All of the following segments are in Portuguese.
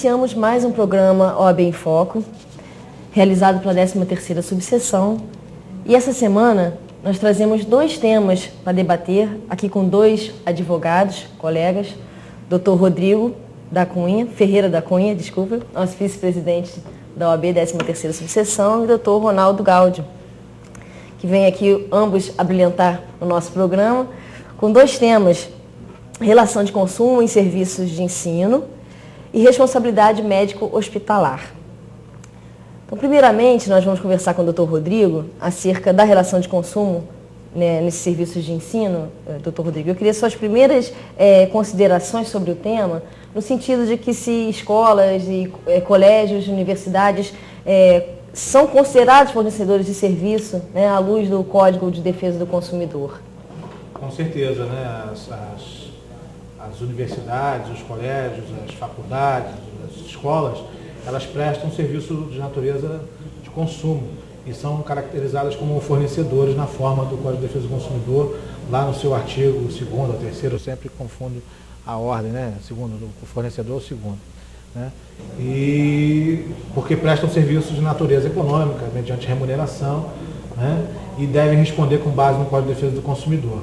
iniciamos mais um programa OAB em Foco, realizado pela 13ª Subseção. E essa semana nós trazemos dois temas para debater, aqui com dois advogados, colegas, Dr. Rodrigo Ferreira da Cunha, nosso vice-presidente da OAB 13ª Subseção, e Dr. Ronaldo Gaudio, que vem aqui ambos a brilhantar o nosso programa, com dois temas: relação de consumo em serviços de ensino e responsabilidade médico-hospitalar. Então, primeiramente, nós vamos conversar com o Dr. Rodrigo acerca da relação de consumo, né, nesses serviços de ensino. Dr. Rodrigo, eu queria suas primeiras considerações sobre o tema, no sentido de que se escolas e colégios, universidades são considerados fornecedores de serviço, né, à luz do Código de Defesa do Consumidor. Com certeza, né? As universidades, os colégios, as faculdades, as escolas, elas prestam serviço de natureza de consumo e são caracterizadas como fornecedores na forma do Código de Defesa do Consumidor, lá no seu artigo 2º ou 3º, eu sempre confundo a ordem, né? Segundo, o fornecedor ou segundo. Né? E porque prestam serviços de natureza econômica, mediante remuneração, né? E devem responder com base no Código de Defesa do Consumidor.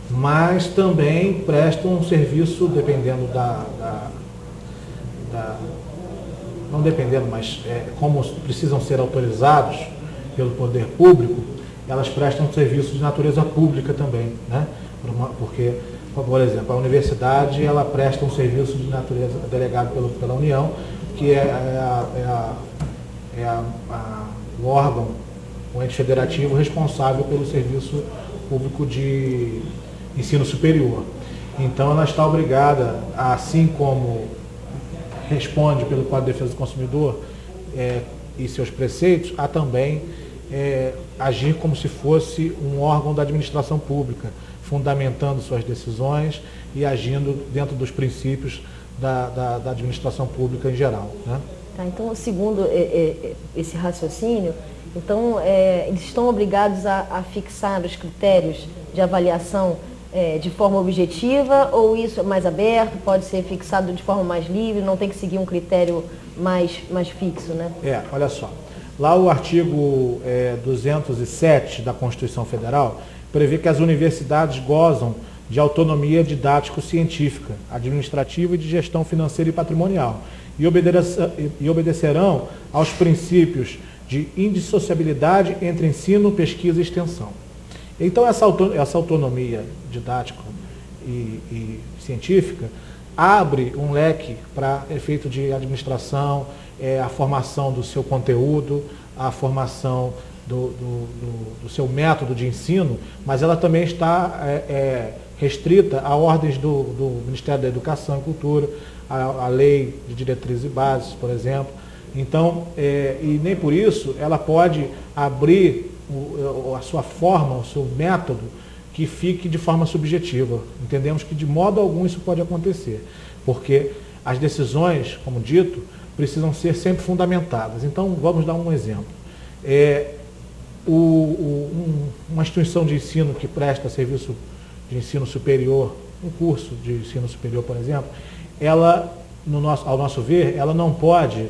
Mas também prestam um serviço, dependendo não dependendo, mas como precisam ser autorizados pelo poder público, elas prestam serviço de natureza pública também, né? Porque, por exemplo, a universidade, ela presta um serviço de natureza delegado pela União, que o órgão, o ente federativo responsável pelo serviço público de ensino superior. Então, ela está obrigada, assim como responde pelo Código de Defesa do Consumidor e seus preceitos, a também agir como se fosse um órgão da administração pública, fundamentando suas decisões e agindo dentro dos princípios da administração pública em geral. Né? Tá, então, segundo esse raciocínio, então, eles estão obrigados a fixar os critérios de avaliação de forma objetiva, ou isso é mais aberto, pode ser fixado de forma mais livre, não tem que seguir um critério mais fixo, né? Olha só, lá o artigo 207 da Constituição Federal prevê que as universidades gozam de autonomia didático-científica, administrativa e de gestão financeira e patrimonial, e obedecerão aos princípios de indissociabilidade entre ensino, pesquisa e extensão. Então, essa autonomia didática e científica abre um leque para efeito de administração, a formação do seu conteúdo, a formação do seu método de ensino, mas ela também está restrita a ordens do Ministério da Educação e Cultura, a Lei de Diretrizes e Bases, por exemplo. Então, e nem por isso ela pode abrir a sua forma, o seu método, que fique de forma subjetiva. Entendemos que de modo algum isso pode acontecer, porque as decisões, como dito, precisam ser sempre fundamentadas. Então, vamos dar um exemplo. Uma instituição de ensino que presta serviço de ensino superior, um curso de ensino superior, por exemplo, ela, ao nosso ver, ela não pode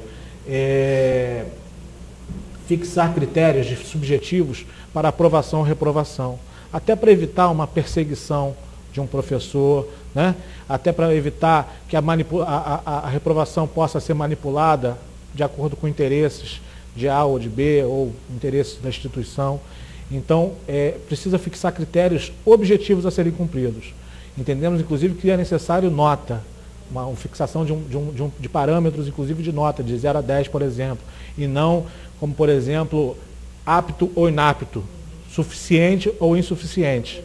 fixar critérios subjetivos para aprovação ou reprovação, até para evitar uma perseguição de um professor, né? Até para evitar que a reprovação possa ser manipulada de acordo com interesses de A ou de B, ou interesses da instituição. Então, precisa fixar critérios objetivos a serem cumpridos. Entendemos, inclusive, que é necessário nota, uma fixação de parâmetros, inclusive de nota, de 0 a 10, por exemplo, e não como, por exemplo, apto ou inapto, suficiente ou insuficiente.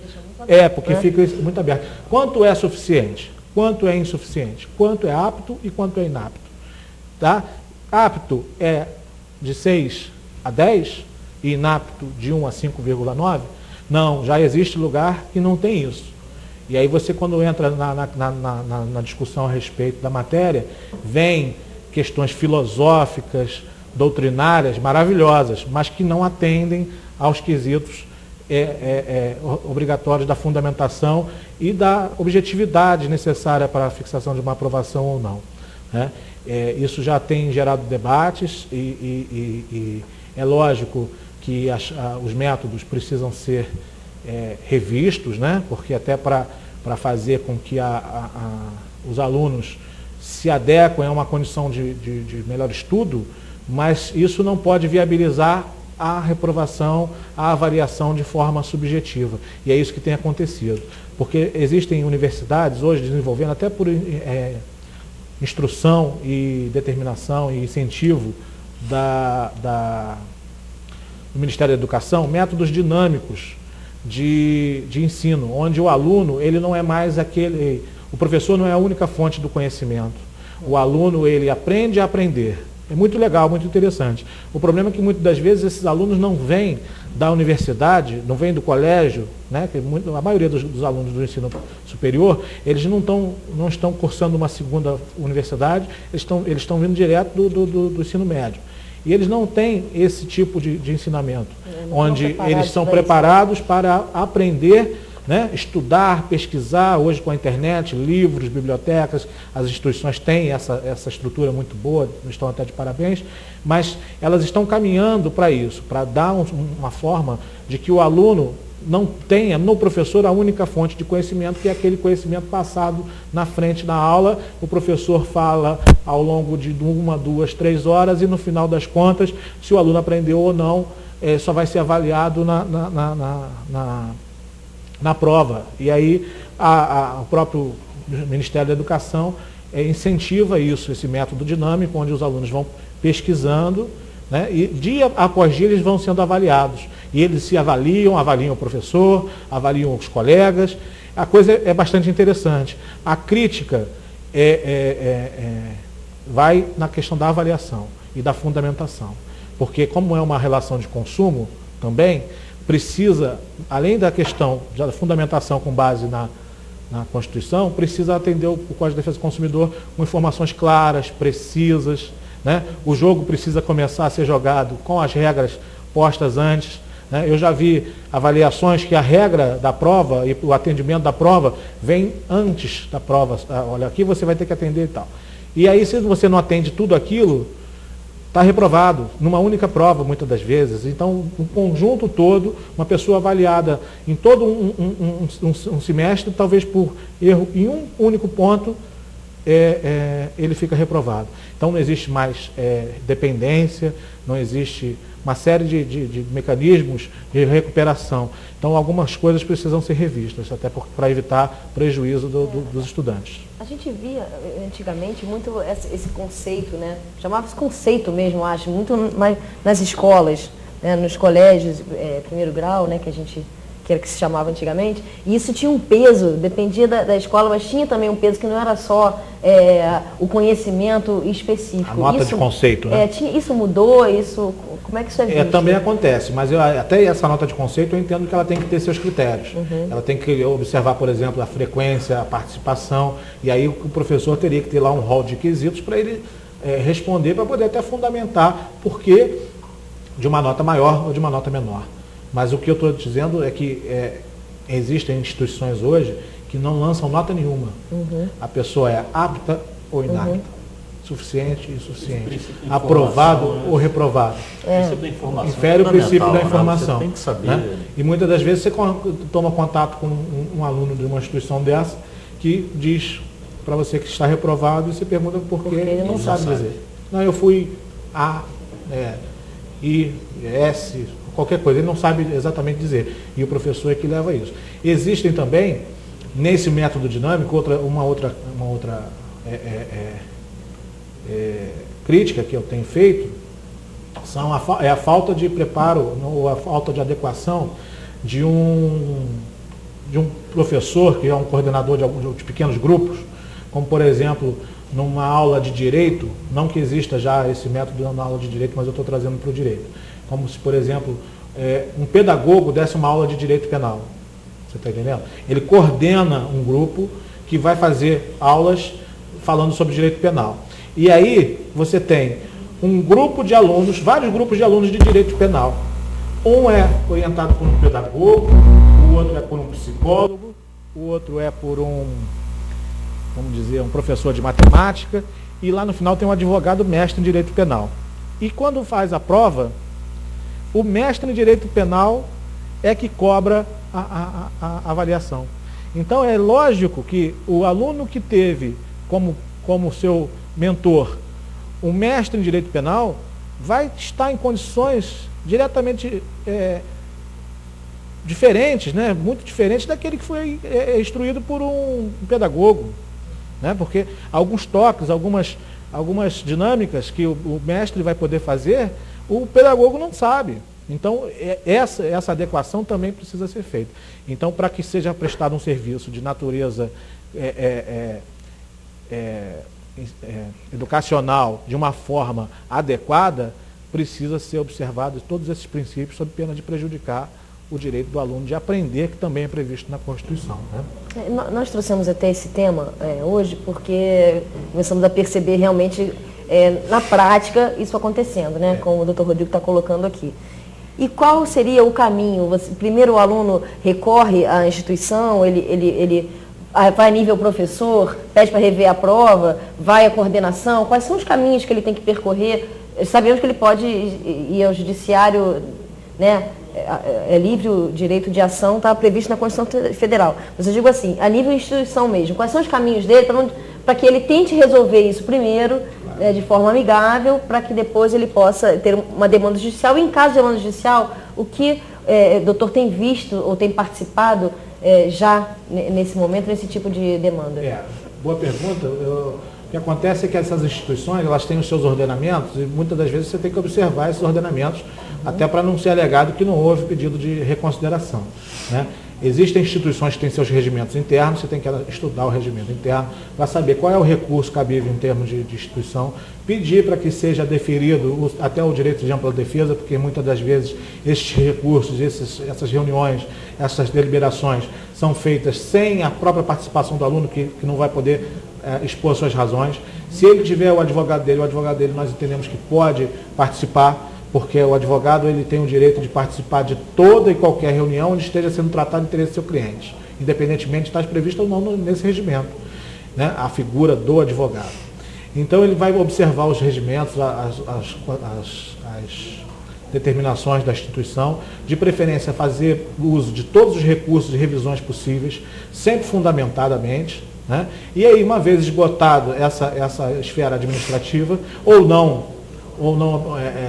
Porque fica muito aberto. Quanto é suficiente? Quanto é insuficiente? Quanto é apto e quanto é inapto? Tá? Apto é de 6 a 10 e inapto de 1 a 5,9? Não, já existe lugar que não tem isso. E aí você, quando entra na discussão a respeito da matéria, vem questões filosóficas, doutrinárias, maravilhosas, mas que não atendem aos quesitos obrigatórios da fundamentação e da objetividade necessária para a fixação de uma aprovação ou não. Né? Isso já tem gerado debates e é lógico que os métodos precisam ser revistos, né? Porque até para fazer com que os alunos se adequem a uma condição de melhor estudo, mas isso não pode viabilizar a reprovação, a avaliação de forma subjetiva. E é isso que tem acontecido. Porque existem universidades hoje desenvolvendo, até por instrução e determinação e incentivo do Ministério da Educação, métodos dinâmicos de ensino, onde o aluno, ele não é mais o professor não é a única fonte do conhecimento. O aluno, ele aprende a aprender. É muito legal, muito interessante. O problema é que muitas das vezes esses alunos não vêm da universidade, não vêm do colégio, né? Que a maioria dos alunos do ensino superior, eles não estão cursando uma segunda universidade, eles estão vindo direto do ensino médio. E eles não têm esse tipo de ensinamento, onde eles são preparados para aprender, né, estudar, pesquisar. Hoje com a internet, livros, bibliotecas, as instituições têm essa estrutura muito boa, estão até de parabéns, mas elas estão caminhando para isso, para dar uma forma de que o aluno não tenha no professor a única fonte de conhecimento, que é aquele conhecimento passado na frente da aula. O professor fala ao longo de 1, 2, 3 horas e no final das contas, se o aluno aprendeu ou não, só vai ser avaliado na prova. E aí o próprio Ministério da Educação incentiva isso, esse método dinâmico, onde os alunos vão pesquisando, né, e dia após dia eles vão sendo avaliados. E eles se avaliam o professor, avaliam os colegas. A coisa é bastante interessante. A crítica vai na questão da avaliação e da fundamentação. Porque como é uma relação de consumo também, precisa, além da questão da fundamentação com base na Constituição, precisa atender o Código de Defesa do Consumidor com informações claras, precisas, né? O jogo precisa começar a ser jogado com as regras postas antes, né? Eu já vi avaliações que a regra da prova e o atendimento da prova vem antes da prova. Olha, aqui você vai ter que atender e tal. E aí, se você não atende tudo aquilo, está reprovado numa única prova, muitas das vezes. Então, um conjunto todo, uma pessoa avaliada em todo um semestre, talvez por erro em um único ponto, ele fica reprovado. Então, não existe mais dependência, não existe uma série de mecanismos de recuperação. Então, algumas coisas precisam ser revistas, até para evitar prejuízo dos estudantes. A gente via antigamente muito esse conceito, né? Chamava-se conceito mesmo, acho, muito mais nas escolas, né? Nos colégios, primeiro grau, né? Que era que se chamava antigamente, e isso tinha um peso, dependia da escola, mas tinha também um peso que não era só o conhecimento específico. A nota de conceito, né? Isso mudou, como é que isso é visto? Também acontece, mas até essa nota de conceito eu entendo que ela tem que ter seus critérios. Uhum. Ela tem que observar, por exemplo, a frequência, a participação, e aí o professor teria que ter lá um rol de quesitos para ele responder, para poder até fundamentar por que de uma nota maior ou de uma nota menor. Mas o que eu estou dizendo é que existem instituições hoje que não lançam nota nenhuma. Uhum. A pessoa é apta ou inapta, suficiente e insuficiente, aprovado ou reprovado. Infere o princípio da informação. Você tem que saber. Né? E muitas das vezes você toma contato com um aluno de uma instituição dessa que diz para você que está reprovado e você pergunta por que ele não sabe dizer. Não, eu fui A, I, S, qualquer coisa, ele não sabe exatamente dizer. E o professor é que leva isso. Existem também, nesse método dinâmico, uma outra crítica que eu tenho feito, é a falta de preparo, ou a falta de adequação de um professor, que é um coordenador de pequenos grupos, como por exemplo, numa aula de direito, não que exista já esse método na aula de direito, mas eu estou trazendo para o direito. Como se, por exemplo, um pedagogo desse uma aula de direito penal. Você está entendendo? Ele coordena um grupo que vai fazer aulas falando sobre direito penal. E aí você tem um grupo de alunos, vários grupos de alunos de direito penal. Um é orientado por um pedagogo, o outro é por um psicólogo, o outro é por um professor de matemática, e lá no final tem um advogado mestre em direito penal. E quando faz a prova, o mestre em direito penal é que cobra a avaliação. Então é lógico que o aluno que teve como seu mentor um mestre em direito penal vai estar em condições diretamente diferentes, né? Muito diferentes daquele que foi instruído por um pedagogo, né? Porque alguns toques, algumas dinâmicas que o mestre vai poder fazer, o pedagogo não sabe. Então, essa adequação também precisa ser feita. Então, para que seja prestado um serviço de natureza educacional de uma forma adequada, precisa ser observado todos esses princípios sob pena de prejudicar o direito do aluno de aprender, que também é previsto na Constituição, né? Nós trouxemos até esse tema hoje porque começamos a perceber realmente na prática isso acontecendo, né? Como o Dr. Rodrigo está colocando aqui. E qual seria o caminho? Primeiro o aluno recorre à instituição, ele vai a nível professor, pede para rever a prova, vai à coordenação, quais são os caminhos que ele tem que percorrer? Sabemos que ele pode ir ao judiciário, né? É livre o direito de ação, está previsto na Constituição Federal. Mas eu digo assim, a nível instituição mesmo, quais são os caminhos dele para que ele tente resolver isso primeiro, de forma amigável, para que depois ele possa ter uma demanda judicial. E em caso de demanda judicial, o que o doutor tem visto ou tem participado já nesse momento, nesse tipo de demanda? Boa pergunta. O que acontece é que essas instituições, elas têm os seus ordenamentos e muitas das vezes você tem que observar esses ordenamentos, até para não ser alegado que não houve pedido de reconsideração, né? Existem instituições que têm seus regimentos internos, você tem que estudar o regimento interno para saber qual é o recurso cabível em termos de instituição, pedir para que seja deferido até o direito de ampla defesa, porque muitas das vezes esses recursos, essas reuniões, essas deliberações são feitas sem a própria participação do aluno, que não vai poder expor suas razões. Se ele tiver o advogado dele nós entendemos que pode participar, porque o advogado ele tem o direito de participar de toda e qualquer reunião onde esteja sendo tratado o interesse do seu cliente, independentemente de estar previsto ou não nesse regimento, né? A figura do advogado. Então ele vai observar os regimentos, as determinações da instituição, de preferência fazer uso de todos os recursos e revisões possíveis, sempre fundamentadamente, né? E aí, uma vez esgotado essa esfera administrativa, ou não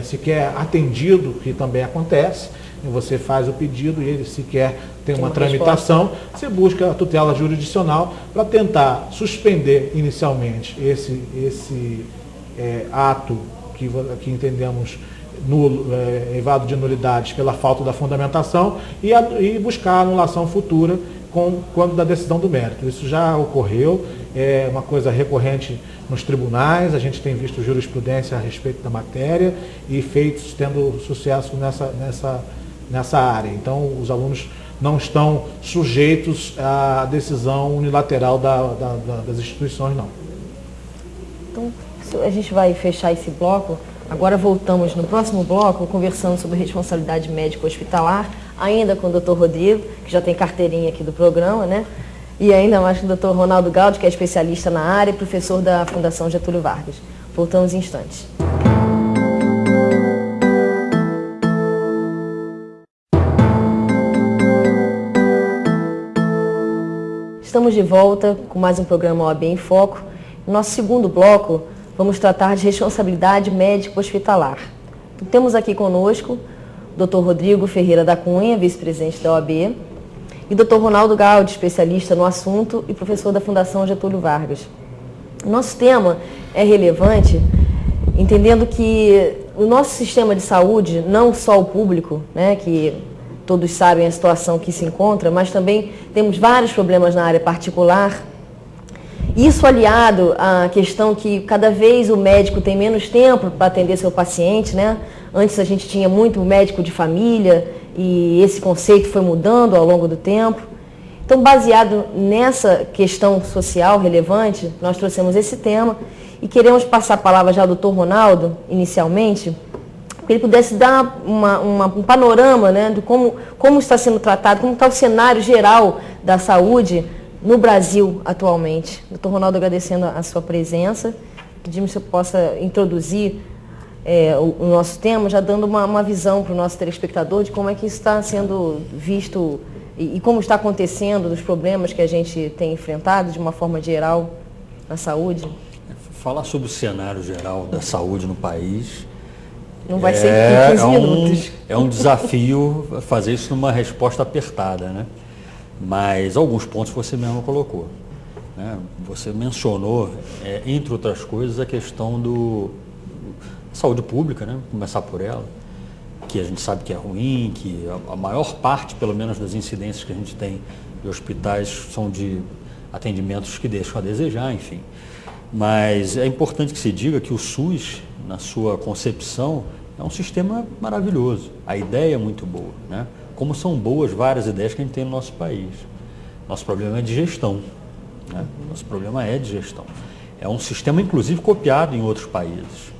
sequer atendido, que também acontece, você faz o pedido e ele sequer tem uma tramitação, você busca a tutela jurisdicional para tentar suspender inicialmente esse ato que entendemos nulo, evado de nulidades pela falta da fundamentação e buscar a anulação futura quando da decisão do mérito. Isso já ocorreu, é uma coisa recorrente nos tribunais, a gente tem visto jurisprudência a respeito da matéria e feitos tendo sucesso nessa área. Então, os alunos não estão sujeitos à decisão unilateral das instituições, não. Então, a gente vai fechar esse bloco. Agora voltamos no próximo bloco, conversando sobre responsabilidade médico-hospitalar, ainda com o Dr. Rodrigo, que já tem carteirinha aqui do programa, né? E ainda mais com o Dr. Ronaldo Gaudi, que é especialista na área e professor da Fundação Getúlio Vargas. Voltamos em instantes. Estamos de volta com mais um programa OAB em Foco. No nosso segundo bloco, vamos tratar de responsabilidade médico-hospitalar. Temos aqui conosco o Dr. Rodrigo Ferreira da Cunha, vice-presidente da OAB, e o Dr. Ronaldo Gaudi, especialista no assunto e professor da Fundação Getúlio Vargas. Nosso tema é relevante, entendendo que o nosso sistema de saúde, não só o público, né, que todos sabem a situação que se encontra, mas também temos vários problemas na área particular. Isso aliado à questão que cada vez o médico tem menos tempo para atender seu paciente, né? Antes a gente tinha muito médico de família e esse conceito foi mudando ao longo do tempo. Então, baseado nessa questão social relevante, nós trouxemos esse tema e queremos passar a palavra já ao Dr. Ronaldo, inicialmente, para que ele pudesse dar um panorama, né, de como está sendo tratado, como está o cenário geral da saúde no Brasil atualmente. Dr. Ronaldo, agradecendo a sua presença pedimos que você possa introduzir o nosso tema, já dando uma visão para o nosso telespectador de como é que isso está sendo visto e como está acontecendo, dos problemas que a gente tem enfrentado de uma forma geral na saúde. Falar sobre o cenário geral da saúde no país não vai ser em 15 minutos. É um desafio fazer isso numa resposta apertada, né? Mas alguns pontos você mesmo colocou, né? Você mencionou, entre outras coisas, a questão da saúde pública, né? Começar por ela, que a gente sabe que é ruim, que a maior parte, pelo menos, das incidências que a gente tem de hospitais são de atendimentos que deixam a desejar, enfim. Mas é importante que se diga que o SUS, na sua concepção, é um sistema maravilhoso. A ideia é muito boa, né? Como são boas várias ideias que a gente tem no nosso país. Nosso problema é de gestão, né? Nosso problema é de gestão. É um sistema, inclusive, copiado em outros países,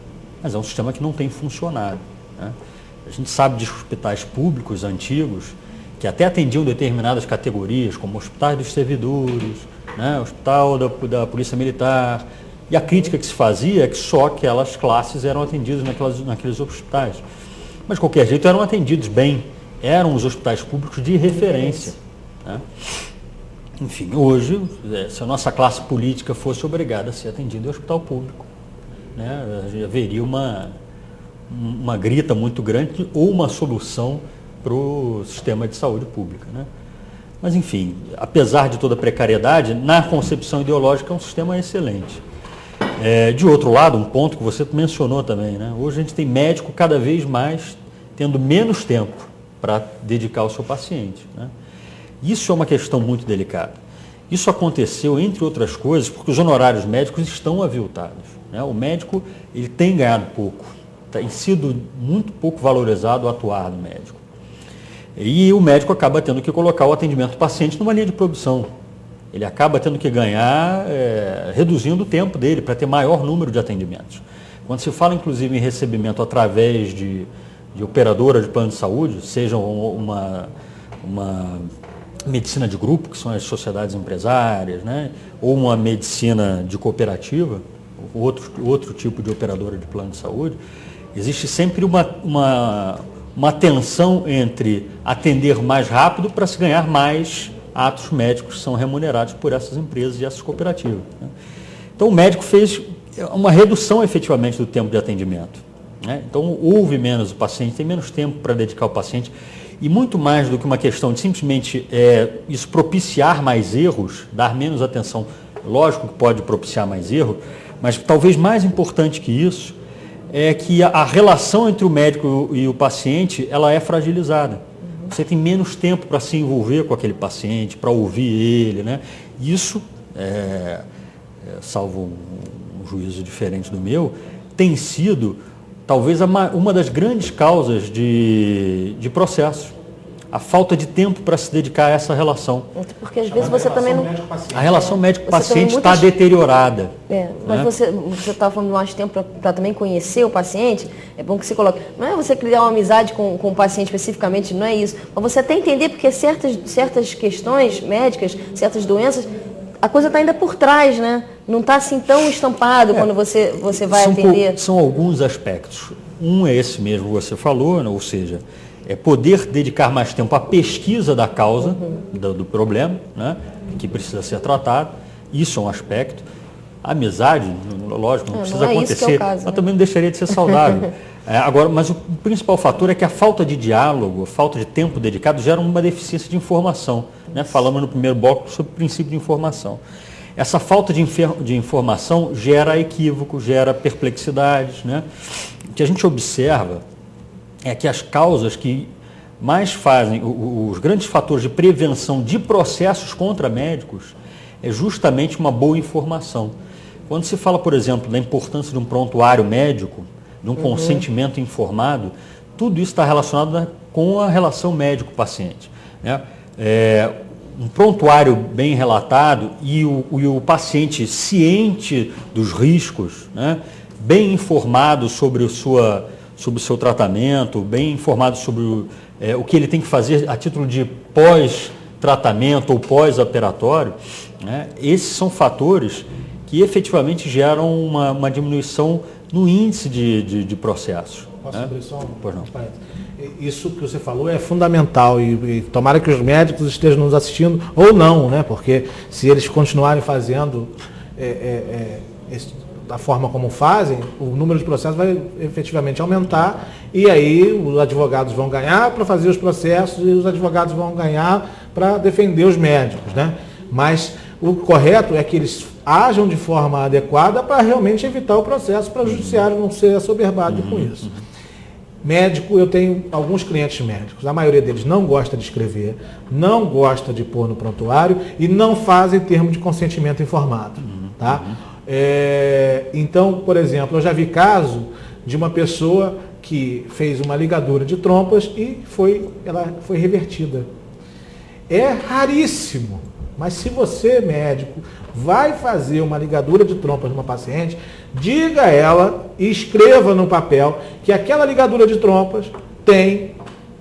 mas é um sistema que não tem funcionado, né? A gente sabe de hospitais públicos antigos que até atendiam determinadas categorias, como hospitais dos servidores, né? Hospital da Polícia Militar. E a crítica que se fazia é que só aquelas classes eram atendidas naqueles hospitais. Mas, de qualquer jeito, eram atendidos bem. Eram os hospitais públicos de referência, né? Enfim, hoje, se a nossa classe política fosse obrigada a ser atendida em hospital público, né, haveria uma grita muito grande ou uma solução para o sistema de saúde pública, né? Mas, enfim, apesar de toda a precariedade, na concepção ideológica é um sistema excelente. De outro lado, um ponto que você mencionou também, né? Hoje a gente tem médico cada vez mais tendo menos tempo para dedicar ao seu paciente, né? Isso é uma questão muito delicada. Isso aconteceu, entre outras coisas, porque os honorários médicos estão aviltados, né? O médico ele tem ganhado pouco, tem sido muito pouco valorizado o atuar do médico. E o médico acaba tendo que colocar o atendimento do paciente numa linha de produção. Ele acaba tendo que ganhar, reduzindo o tempo dele para ter maior número de atendimentos. Quando se fala, inclusive, em recebimento através de operadora de plano de saúde, seja uma medicina de grupo, que são as sociedades empresárias, né? Ou uma medicina de cooperativa, outro tipo de operadora de plano de saúde, existe sempre uma tensão entre atender mais rápido para se ganhar mais atos médicos que são remunerados por essas empresas e essas cooperativas, né? Então o médico fez uma redução efetivamente do tempo de atendimento, né? Então houve menos, o paciente tem menos tempo para dedicar ao paciente, e muito mais do que uma questão de simplesmente isso propiciar mais erros, dar menos atenção, lógico que pode propiciar mais erro, mas talvez mais importante que isso é que a relação entre o médico e o paciente ela é fragilizada. Você tem menos tempo para se envolver com aquele paciente, para ouvir ele, né? Isso, salvo um juízo diferente do meu, tem sido talvez uma das grandes causas de processos. A falta de tempo para se dedicar a essa relação. Porque às vezes você também não... A relação médico-paciente está deteriorada. Mas né? Você está falando de mais tempo para também conhecer o paciente, é bom que você coloque. Não é você criar uma amizade com o paciente especificamente, não é isso. Mas você até entender porque certas questões médicas, certas doenças, a coisa está ainda por trás, né? Não está assim tão estampado quando você vai atender. São alguns aspectos. Um é esse mesmo que você falou, né? Ou seja, é poder dedicar mais tempo à pesquisa da causa do problema, né, que precisa ser tratado. Isso é um aspecto. A amizade, lógico, não precisa acontecer, que é o caso, mas também não deixaria de ser saudável. Agora, mas o principal fator é que a falta de diálogo, a falta de tempo dedicado gera uma deficiência de informação, né? Falamos no primeiro bloco sobre o princípio de informação. Essa falta de informação gera equívoco, gera perplexidades, né? O que a gente observa é que as causas que mais fazem, os grandes fatores de prevenção de processos contra médicos é justamente uma boa informação. Quando se fala, por exemplo, da importância de um prontuário médico, de um consentimento informado, tudo isso está relacionado com a relação médico-paciente, né? Um prontuário bem relatado e o paciente ciente dos riscos, né? Bem informado sobre o seu tratamento, bem informado sobre o que ele tem que fazer a título de pós-tratamento ou pós-operatório, né? Esses são fatores que efetivamente geram uma diminuição no índice de processos. Posso né? abrir só um? Pois não. Isso que você falou é fundamental e tomara que os médicos estejam nos assistindo ou não, né? Porque se eles continuarem fazendo da forma como fazem, o número de processos vai efetivamente aumentar e aí os advogados vão ganhar para fazer os processos e os advogados vão ganhar para defender os médicos, né? Mas o correto é que eles ajam de forma adequada para realmente evitar o processo, para o judiciário não ser assoberbado com isso. Médico, eu tenho alguns clientes médicos, a maioria deles não gosta de escrever, não gosta de pôr no prontuário e não fazem termo de consentimento informado. Tá? Então, por exemplo, eu já vi caso de uma pessoa que fez uma ligadura de trompas e ela foi revertida. É raríssimo, mas se você, médico, vai fazer uma ligadura de trompas numa paciente, diga a ela e escreva no papel que aquela ligadura de trompas tem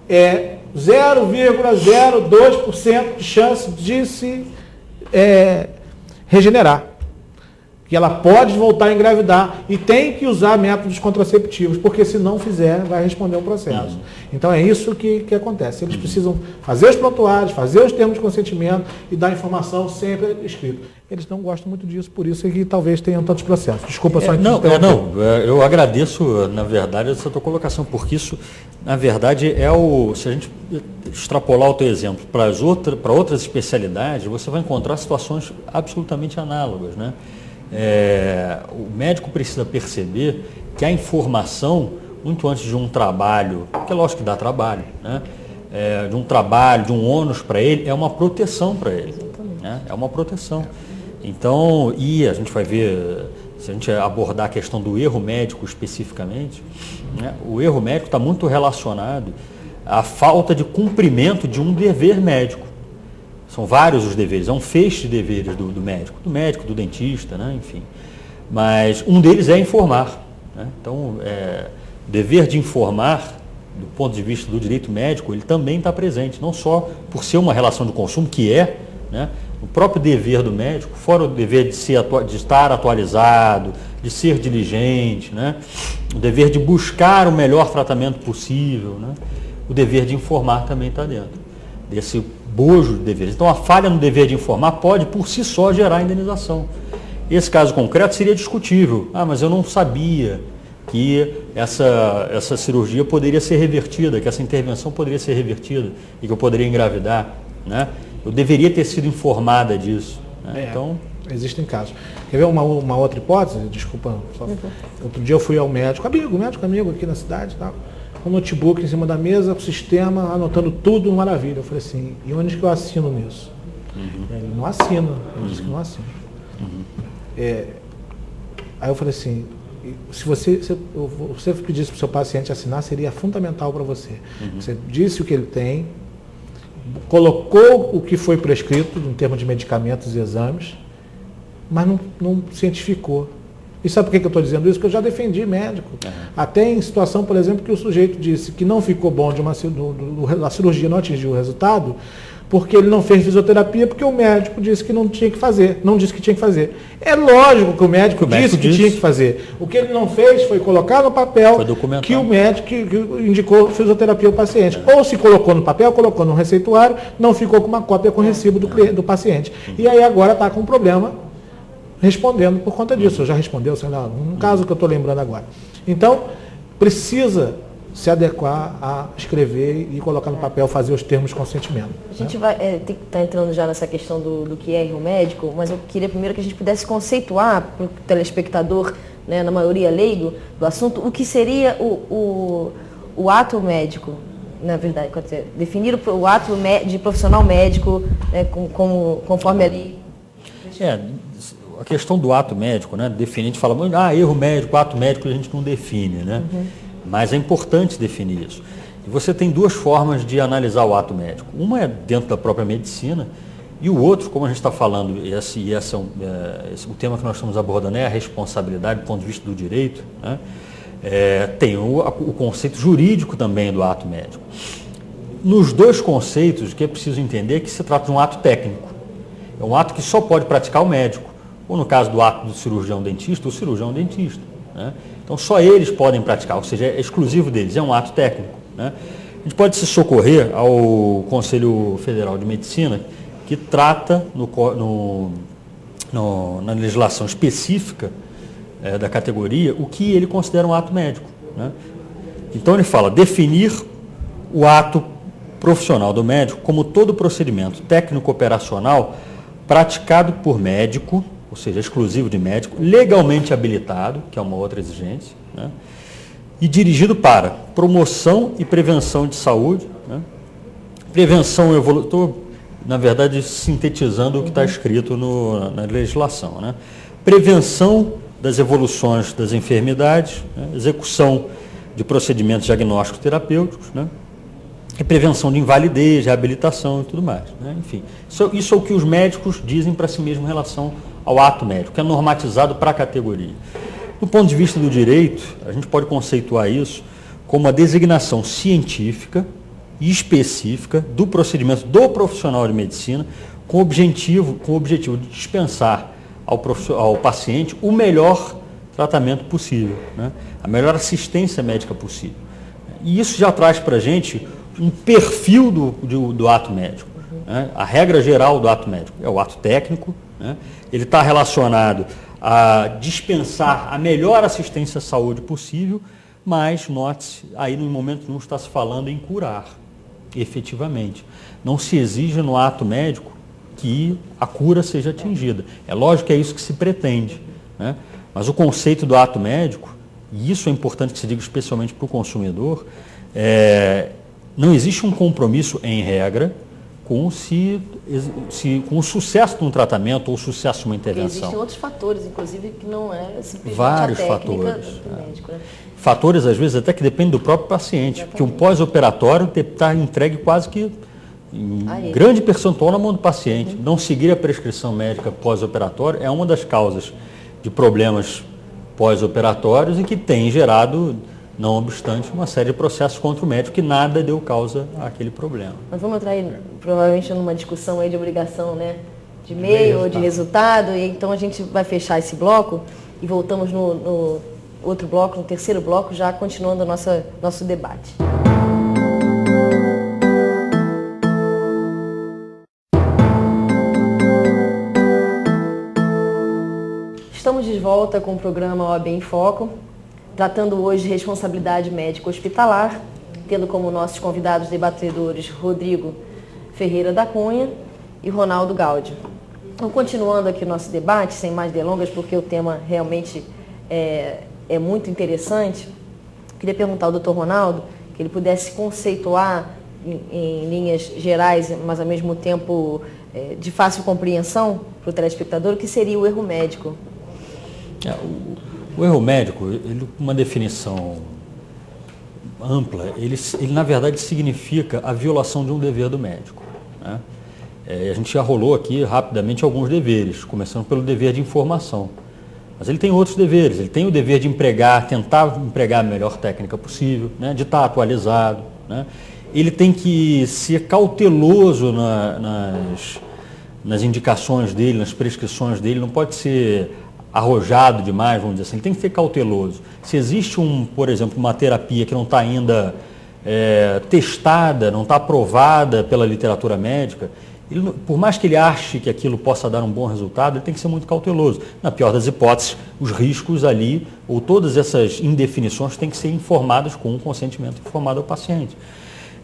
0,02% de chance de se regenerar. Que ela pode voltar a engravidar e tem que usar métodos contraceptivos, porque se não fizer, vai responder ao processo. Então é isso que acontece. Eles precisam fazer os prontuários, fazer os termos de consentimento e dar informação sempre escrito. Eles não gostam muito disso, por isso é que talvez tenham tantos processos. Desculpa só eu agradeço, na verdade, essa tua colocação, porque isso, na verdade, se a gente extrapolar o teu exemplo para outras especialidades, você vai encontrar situações absolutamente análogas, né? O médico precisa perceber que a informação, muito antes de um trabalho, que é lógico que dá trabalho, né? De um trabalho, de um ônus para ele, é uma proteção para ele. Né? É uma proteção. Então, e a gente vai ver, se a gente abordar a questão do erro médico especificamente, né? O erro médico está muito relacionado à falta de cumprimento de um dever médico. São vários os deveres, é um feixe de deveres do médico, do dentista, né? Enfim. Mas um deles é informar. Né? Então, o dever de informar, do ponto de vista do direito médico, ele também está presente, não só por ser uma relação de consumo, que né? O próprio dever do médico, fora o dever de estar atualizado, de ser diligente, né? O dever de buscar o melhor tratamento possível, né? O dever de informar também está dentro desse bojo de deveres. Então, a falha no dever de informar pode, por si só, gerar indenização. Esse caso concreto seria discutível. Mas eu não sabia que essa cirurgia poderia ser revertida, que essa intervenção poderia ser revertida e que eu poderia engravidar, né? Eu deveria ter sido informada disso. Né? Então, existem casos. Quer ver uma outra hipótese? Desculpa. Outro dia eu fui ao médico amigo aqui na cidade, tal, com o notebook em cima da mesa, com o sistema, anotando tudo, maravilha. Eu falei assim, e onde que eu assino nisso? Ele não assina, ele disse que não assina. Aí eu falei assim, se você pedisse para o seu paciente assinar, seria fundamental para você. Você disse o que ele tem, colocou o que foi prescrito em termos de medicamentos e exames, mas não cientificou. E sabe por que eu estou dizendo isso? Porque eu já defendi médico. Até em situação, por exemplo, que o sujeito disse que não ficou bom a cirurgia não atingiu o resultado, porque ele não fez fisioterapia, porque o médico disse que não tinha que fazer, não disse que tinha que fazer. É lógico que o médico disse que tinha que fazer. O que ele não fez foi colocar no papel que o médico que indicou fisioterapia ao paciente. Ou se colocou no papel, colocou no receituário, não ficou com uma cópia com recibo do paciente. E aí agora está com um problema respondendo por conta disso. Já respondeu, sei lá, um caso que eu estou lembrando agora. Então, precisa se adequar a escrever e colocar no papel, fazer os termos de consentimento. A gente vai ter que estar entrando já nessa questão do que é erro médico, mas eu queria primeiro que a gente pudesse conceituar para o telespectador, né, na maioria leigo do assunto, o que seria o ato médico, na verdade, definir o ato de profissional médico, né, conforme ali. A questão do ato médico, né, definir, a gente fala, erro médico, ato médico, a gente não define, né? Mas é importante definir isso. E você tem duas formas de analisar o ato médico. Uma é dentro da própria medicina e o outro, como a gente está falando, o tema que nós estamos abordando é a responsabilidade do ponto de vista do direito, né? Tem o conceito jurídico também do ato médico. Nos dois conceitos, o que é preciso entender é que se trata de um ato técnico. É um ato que só pode praticar o médico. ou no caso do ato do cirurgião dentista, o cirurgião dentista, né? Então só eles podem praticar, ou seja, é exclusivo deles, é um ato técnico, né? A gente pode se socorrer ao Conselho Federal de Medicina, que trata na legislação específica da categoria o que ele considera um ato médico, né? Então ele fala, definir o ato profissional do médico como todo procedimento técnico-operacional praticado por médico, ou seja, exclusivo de médico, legalmente habilitado, que é uma outra exigência, né? E dirigido para promoção e prevenção de saúde, né? Prevenção, eu estou, na verdade, sintetizando o que está escrito na legislação, né? Prevenção das evoluções das enfermidades, né? Execução de procedimentos diagnósticos terapêuticos, né? E prevenção de invalidez, reabilitação e tudo mais, né? Enfim, isso é o que os médicos dizem para si mesmos em relação ao ato médico, que é normatizado para a categoria. Do ponto de vista do direito, a gente pode conceituar isso como a designação científica e específica do procedimento do profissional de medicina com o objetivo de dispensar ao paciente o melhor tratamento possível, né? A melhor assistência médica possível. E isso já traz para a gente um perfil do ato médico, né? A regra geral do ato médico é o ato técnico, né? Ele está relacionado a dispensar a melhor assistência à saúde possível, mas, note-se, aí no momento não está se falando em curar, efetivamente. Não se exige no ato médico que a cura seja atingida. É lógico que é isso que se pretende, né? Mas o conceito do ato médico, e isso é importante que se diga especialmente para o consumidor, não existe um compromisso, em regra, com o sucesso de um tratamento ou o sucesso de uma intervenção. Existem outros fatores, inclusive, que não é simplesmente vários a técnica fatores, do médico, né? Fatores, às vezes, até que dependem do próprio paciente, porque um pós-operatório está entregue quase que em grande percentual na mão do paciente. Não seguir a prescrição médica pós-operatório é uma das causas de problemas pós-operatórios e que tem gerado, não obstante, uma série de processos contra o médico que nada deu causa àquele problema. Nós vamos entrar aí, provavelmente, numa discussão aí de obrigação, né? De meio ou de resultado, e então a gente vai fechar esse bloco e voltamos no outro bloco, no terceiro bloco, já continuando nosso debate. Estamos de volta com o programa OAB em Foco, tratando hoje de responsabilidade médica hospitalar, tendo como nossos convidados debatedores Rodrigo Ferreira da Cunha e Ronaldo Gaudio. Então, continuando aqui o nosso debate, sem mais delongas, porque o tema realmente é muito interessante, queria perguntar ao Dr. Ronaldo que ele pudesse conceituar em linhas gerais, mas ao mesmo tempo de fácil compreensão para o telespectador, o que seria o erro médico. O erro médico, uma definição ampla, ele na verdade significa a violação de um dever do médico, né? A gente já rolou aqui rapidamente alguns deveres, começando pelo dever de informação. Mas ele tem outros deveres, ele tem o dever de tentar empregar a melhor técnica possível, né? De estar atualizado, né? Ele tem que ser cauteloso nas indicações dele, nas prescrições dele, não pode ser arrojado demais, vamos dizer assim, ele tem que ser cauteloso. Se existe, por exemplo, uma terapia que não está ainda testada, não está aprovada pela literatura médica, por mais que ele ache que aquilo possa dar um bom resultado, ele tem que ser muito cauteloso. Na pior das hipóteses, os riscos ali, ou todas essas indefinições, têm que ser informadas com um consentimento informado ao paciente.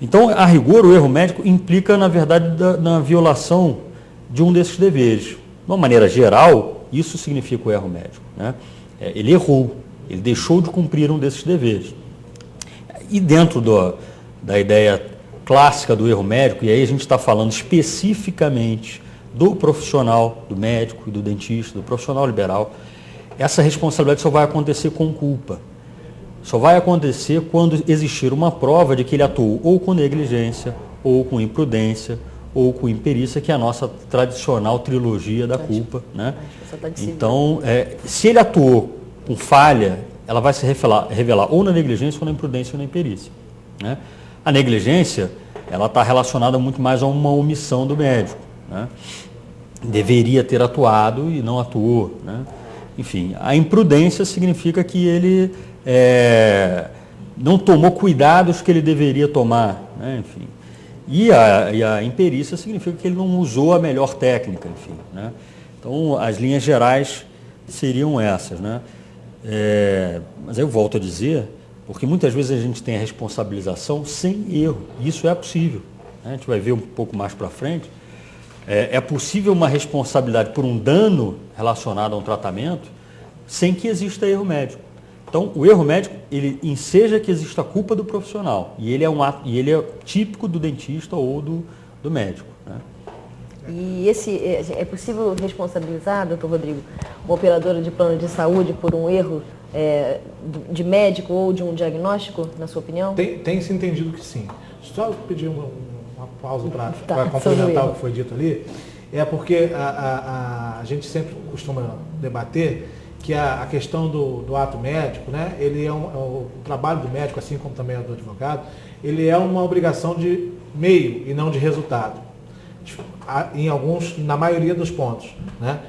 Então, a rigor, o erro médico implica, na verdade, na violação de um desses deveres. De uma maneira geral, isso significa o erro médico, né? Ele errou, ele deixou de cumprir um desses deveres. E dentro da ideia clássica do erro médico, e aí a gente está falando especificamente do profissional, do médico e do dentista, do profissional liberal, essa responsabilidade só vai acontecer com culpa. Só vai acontecer quando existir uma prova de que ele atuou ou com negligência, ou com imprudência, ou com imperícia, que é a nossa tradicional trilogia da culpa, né? Então, se ele atuou com falha, ela vai se revelar ou na negligência, ou na imprudência, ou na imperícia, né? A negligência, ela está relacionada muito mais a uma omissão do médico, né? deveria ter atuado e não atuou, né? Enfim, a imprudência significa que ele não tomou cuidados que ele deveria tomar, né? Enfim. E a imperícia significa que ele não usou a melhor técnica, enfim, né? Então, as linhas gerais seriam essas, né? Mas eu volto a dizer, porque muitas vezes a gente tem a responsabilização sem erro, e isso é possível, né? A gente vai ver um pouco mais para frente. É possível uma responsabilidade por um dano relacionado a um tratamento sem que exista erro médico. Então, o erro médico, ele enseja que exista a culpa do profissional, e ele é típico do dentista ou do médico, né? E é possível responsabilizar, doutor Rodrigo, uma operadora de plano de saúde por um erro de médico ou de um diagnóstico, na sua opinião? Tem se entendido que sim. Só pedir uma pausa para complementar o que foi dito ali, porque a gente sempre costuma debater que a questão do ato médico, né, ele o trabalho do médico, assim como também do advogado, ele é uma obrigação de meio e não de resultado. Na maioria dos pontos, né?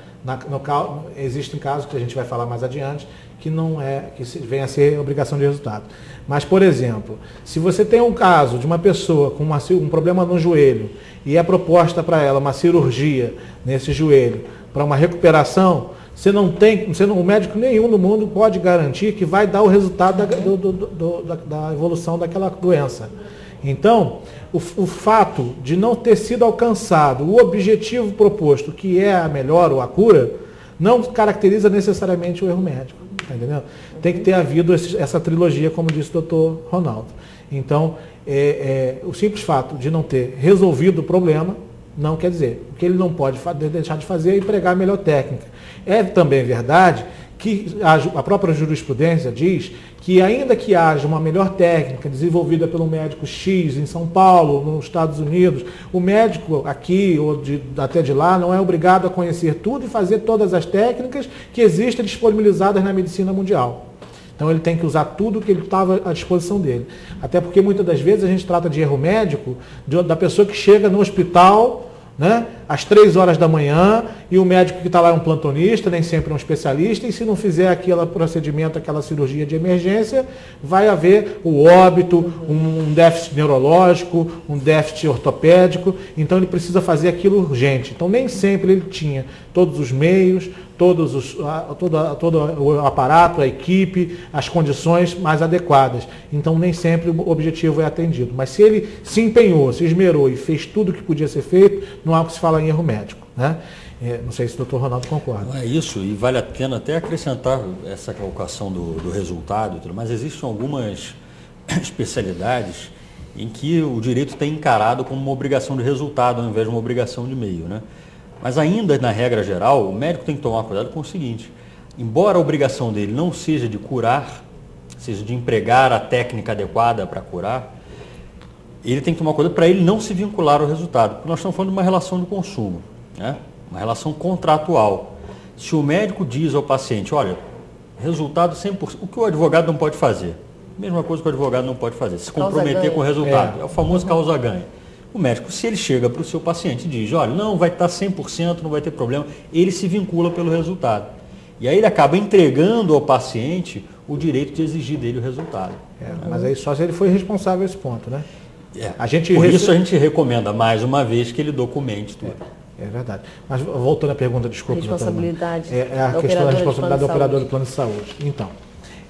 Existem casos que a gente vai falar mais adiante que vem a ser obrigação de resultado. Mas, por exemplo, se você tem um caso de uma pessoa com um problema no joelho e é proposta para ela uma cirurgia nesse joelho para uma recuperação, o médico nenhum no mundo pode garantir que vai dar o resultado da evolução daquela doença. Então, o fato de não ter sido alcançado o objetivo proposto, que é a melhora ou a cura, não caracteriza necessariamente o erro médico. Tá entendendo? Tem que ter havido essa trilogia, como disse o doutor Ronaldo. Então, o simples fato de não ter resolvido o problema não quer dizer que ele não pode deixar de fazer e empregar a melhor técnica. É também verdade que a própria jurisprudência diz que, ainda que haja uma melhor técnica desenvolvida pelo médico X em São Paulo, nos Estados Unidos, o médico aqui ou até de lá não é obrigado a conhecer tudo e fazer todas as técnicas que existem disponibilizadas na medicina mundial. Então ele tem que usar tudo que ele estava à disposição dele. Até porque muitas das vezes a gente trata de erro médico da pessoa que chega no hospital, né, às 3 horas da manhã, e o médico que está lá é um plantonista, nem sempre é um especialista, e se não fizer aquele procedimento, aquela cirurgia de emergência, vai haver o óbito, um déficit neurológico, um déficit ortopédico, então ele precisa fazer aquilo urgente. Então nem sempre ele tinha todos os meios, todo o aparato, a equipe, as condições mais adequadas. Então nem sempre o objetivo é atendido. Mas se ele se empenhou, se esmerou e fez tudo o que podia ser feito, não há o que se falar em erro médico, né? Não sei se o doutor Ronaldo concorda. É isso, e vale a pena até acrescentar essa colocação do resultado, mas existem algumas especialidades em que o direito tem encarado como uma obrigação de resultado ao invés de uma obrigação de meio, né? Mas ainda na regra geral, o médico tem que tomar cuidado com o seguinte: embora a obrigação dele não seja de curar, seja de empregar a técnica adequada para curar, ele tem que tomar cuidado para ele não se vincular ao resultado, porque nós estamos falando de uma relação de consumo, né? Uma relação contratual. Se o médico diz ao paciente, olha, resultado 100%, o que o advogado não pode fazer? Mesma coisa que o advogado não pode fazer, se comprometer com o resultado. É o famoso causa-ganha. O médico, se ele chega para o seu paciente e diz, olha, não, vai estar 100%, não vai ter problema, ele se vincula pelo resultado. E aí ele acaba entregando ao paciente o direito de exigir dele o resultado. Mas aí só se ele foi responsável a esse ponto, né? Por isso a gente recomenda, mais uma vez, que ele documente tudo. É verdade. Mas voltando à pergunta, desculpa. Responsabilidade. A questão da responsabilidade do operador do plano de saúde. Então,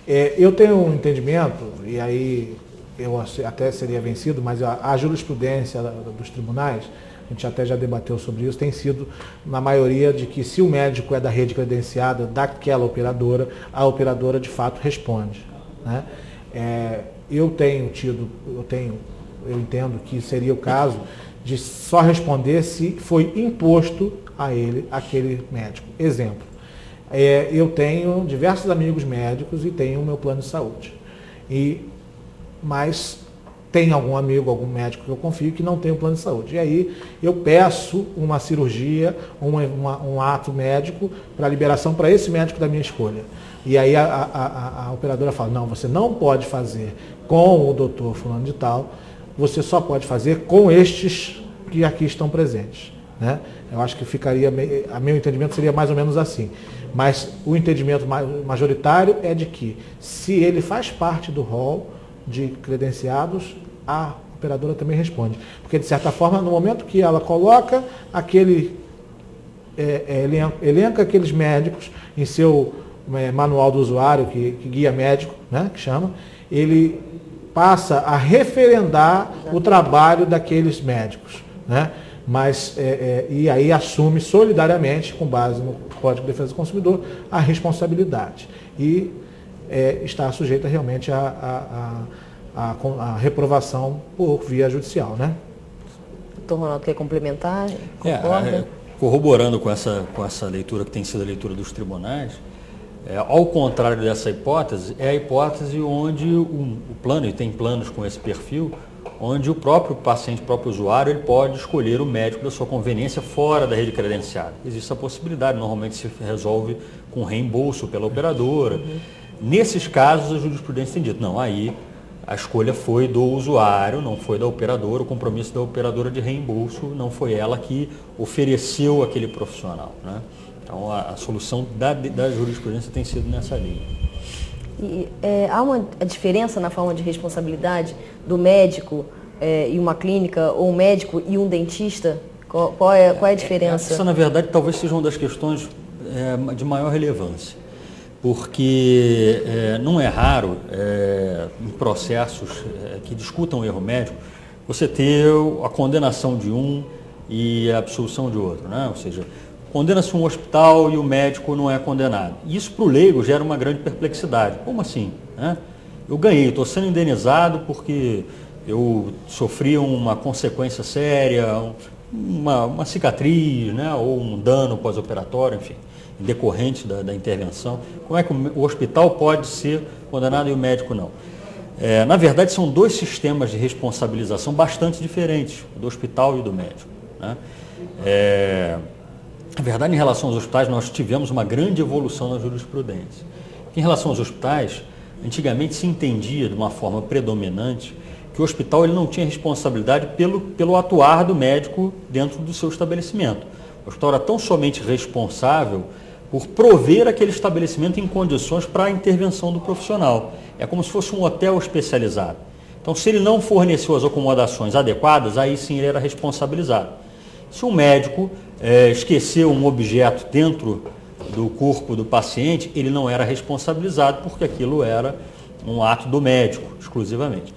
eu tenho um entendimento, e aí eu até seria vencido, mas a jurisprudência dos tribunais, a gente até já debateu sobre isso, tem sido, na maioria, de que se o médico é da rede credenciada daquela operadora, a operadora de fato responde, né? Eu entendo que seria o caso de só responder se foi imposto a ele aquele médico. Exemplo, eu tenho diversos amigos médicos e tenho o meu plano de saúde. Mas tem algum amigo, algum médico que eu confio que não tem o plano de saúde. E aí eu peço uma cirurgia, um ato médico para liberação para esse médico da minha escolha. E aí a operadora fala, não, você não pode fazer com o doutor fulano de tal, você só pode fazer com estes que aqui estão presentes. né? Eu acho que ficaria, a meu entendimento seria mais ou menos assim. Mas o entendimento majoritário é de que, se ele faz parte do rol de credenciados, a operadora também responde. Porque, de certa forma, no momento que ela coloca elenca aqueles médicos em seu manual do usuário, que guia médico, né, que chama, ele passa a referendar o trabalho daqueles médicos, né? Mas, e aí assume solidariamente, com base no Código de Defesa do Consumidor, a responsabilidade. E está sujeita realmente a reprovação por via judicial, né? Doutor Ronaldo, quer complementar? Concorda? Corroborando com essa leitura que tem sido a leitura dos tribunais, ao contrário dessa hipótese, é a hipótese onde o plano, e tem planos com esse perfil, onde o próprio paciente, o próprio usuário, ele pode escolher o médico da sua conveniência fora da rede credenciada. Existe a possibilidade, normalmente se resolve com reembolso pela operadora. Uhum. Nesses casos, a jurisprudência tem dito, não, aí a escolha foi do usuário, não foi da operadora, o compromisso da operadora de reembolso não foi ela que ofereceu aquele profissional, né? Então, a solução da jurisprudência tem sido nessa linha. E, há uma diferença na forma de responsabilidade do médico e uma clínica, ou um médico e um dentista? Qual é a diferença? Essa, na verdade, talvez seja uma das questões de maior relevância, porque não é raro, em processos que discutam o erro médico, você ter a condenação de um e a absolução de outro, né? Ou seja, condena-se um hospital e o médico não é condenado. Isso, para o leigo, gera uma grande perplexidade. Como assim, né? Eu ganhei, estou sendo indenizado porque eu sofri uma consequência séria, uma cicatriz, né? Ou um dano pós-operatório, enfim, decorrente da intervenção. Como é que o hospital pode ser condenado e o médico não? Na verdade, são dois sistemas de responsabilização bastante diferentes, do hospital e do médico, né? Na verdade, em relação aos hospitais, nós tivemos uma grande evolução na jurisprudência. Em relação aos hospitais, antigamente se entendia de uma forma predominante que o hospital ele não tinha responsabilidade pelo atuar do médico dentro do seu estabelecimento. O hospital era tão somente responsável por prover aquele estabelecimento em condições para a intervenção do profissional. É como se fosse um hotel especializado. Então, se ele não forneceu as acomodações adequadas, aí sim ele era responsabilizado. Se um médico esqueceu um objeto dentro do corpo do paciente, ele não era responsabilizado, porque aquilo era um ato do médico, exclusivamente.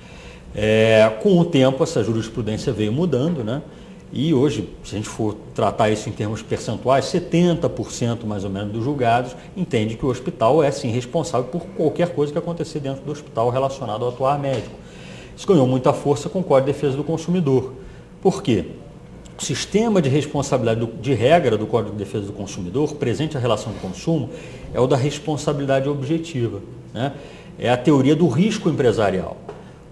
Com o tempo, essa jurisprudência veio mudando, né? E hoje, se a gente for tratar isso em termos percentuais, 70% mais ou menos dos julgados entende que o hospital é sim responsável por qualquer coisa que acontecer dentro do hospital relacionado ao atuar médico. Isso ganhou muita força com o Código de Defesa do Consumidor. Por quê? O sistema de responsabilidade de regra do Código de Defesa do Consumidor, presente à relação de consumo, é o da responsabilidade objetiva, né? É a teoria do risco empresarial.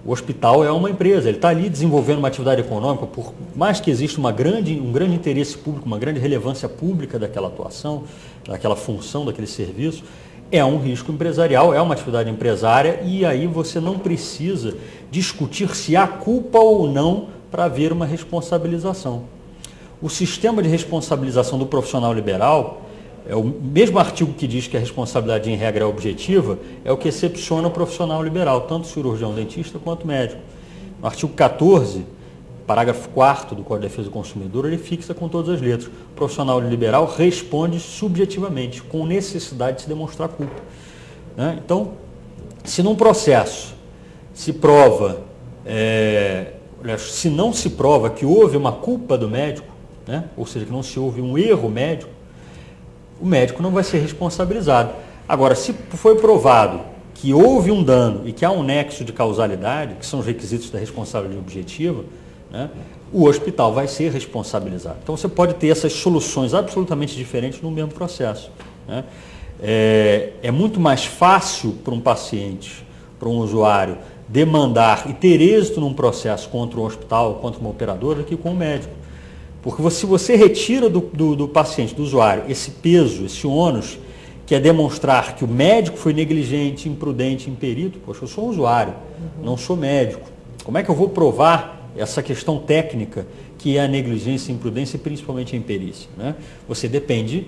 O hospital é uma empresa, ele está ali desenvolvendo uma atividade econômica, por mais que exista um grande interesse público, uma grande relevância pública daquela atuação, daquela função, daquele serviço, é um risco empresarial, é uma atividade empresária, e aí você não precisa discutir se há culpa ou não para haver uma responsabilização. O sistema de responsabilização do profissional liberal, é o mesmo artigo que diz que a responsabilidade em regra é objetiva, é o que excepciona o profissional liberal, tanto cirurgião dentista quanto médico. No artigo 14, parágrafo 4º do Código de Defesa do Consumidor, ele fixa com todas as letras. O profissional liberal responde subjetivamente, com necessidade de se demonstrar culpa, né? Então, se num processo se prova, se não se prova que houve uma culpa do médico, né? Ou seja, que não se houve um erro médico, o médico não vai ser responsabilizado. Agora, se foi provado que houve um dano e que há um nexo de causalidade, que são os requisitos da responsabilidade objetiva, né, o hospital vai ser responsabilizado. Então, você pode ter essas soluções absolutamente diferentes no mesmo processo, né? É muito mais fácil para um paciente, para um usuário, demandar e ter êxito num processo contra um hospital, contra uma operadora, do que com o médico. Porque se você retira do paciente, do usuário, esse peso, esse ônus, que é demonstrar que o médico foi negligente, imprudente, imperito, poxa, eu sou um usuário, não sou médico. Como é que eu vou provar essa questão técnica, que é a negligência, a imprudência e principalmente a imperícia, né? Você depende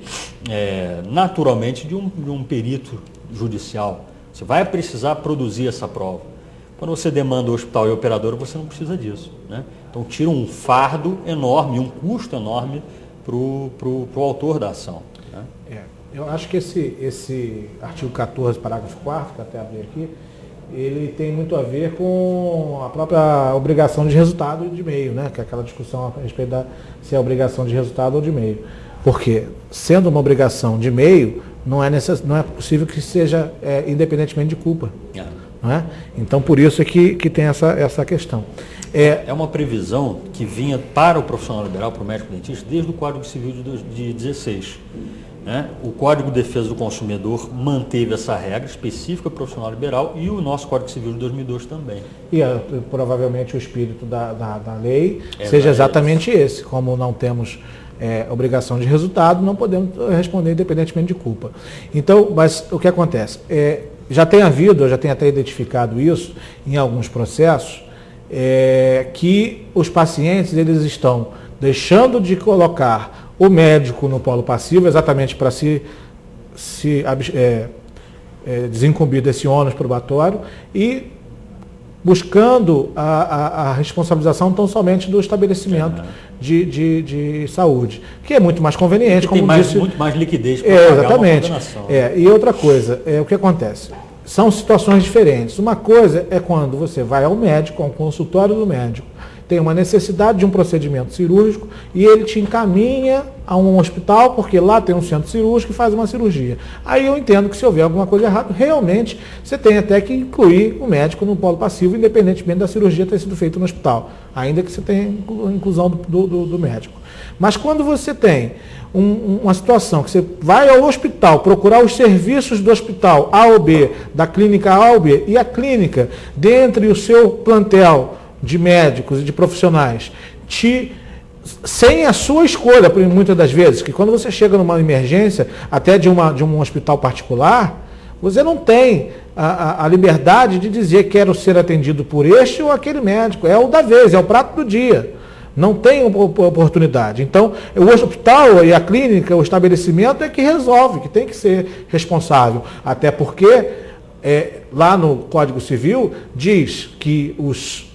naturalmente de um perito judicial. Você vai precisar produzir essa prova. Quando você demanda o hospital e a operadora, você não precisa disso, né? Então tira um fardo enorme, um custo enorme para o autor da ação, né? Eu acho que esse artigo 14, parágrafo 4º, que até abri aqui, ele tem muito a ver com a própria obrigação de resultado de meio, né? Que é aquela discussão a respeito se é obrigação de resultado ou de meio. Porque, sendo uma obrigação de meio, não é possível que seja independentemente de culpa. Não é? Então, por isso é que tem essa questão. É uma previsão que vinha para o profissional liberal, para o médico dentista, desde o Código Civil de 16. Né? O Código de Defesa do Consumidor manteve essa regra específica para o profissional liberal e o nosso Código Civil de 2002 também. E provavelmente o espírito da lei seja exatamente esse. Como não temos obrigação de resultado, não podemos responder independentemente de culpa. Então, mas o que acontece? Já tem havido, eu já tenho até identificado isso em alguns processos, que os pacientes eles estão deixando de colocar o médico no polo passivo exatamente para se desincumbir desse ônus probatório e buscando a responsabilização tão somente do estabelecimento de saúde, que é muito mais conveniente, como disse. Muito mais liquidez para pagar exatamente. Uma condenação. E outra coisa, o que acontece? São situações diferentes. Uma coisa é quando você vai ao médico, ao consultório do médico, tem uma necessidade de um procedimento cirúrgico e ele te encaminha a um hospital, porque lá tem um centro cirúrgico e faz uma cirurgia. Aí eu entendo que se houver alguma coisa errada, realmente você tem até que incluir o médico no polo passivo, independentemente da cirurgia ter sido feita no hospital, ainda que você tenha inclusão do médico. Mas quando você tem uma situação que você vai ao hospital procurar os serviços do hospital A ou B, da clínica A ou B, e a clínica, dentre o seu plantel de médicos e de profissionais, sem a sua escolha, muitas das vezes, que quando você chega numa emergência, até de um hospital particular, você não tem a liberdade de dizer que quero ser atendido por este ou aquele médico. É o da vez, é o prato do dia. Não tem oportunidade. Então, o hospital e a clínica, o estabelecimento é que resolve, que tem que ser responsável. Até porque, lá no Código Civil, diz que os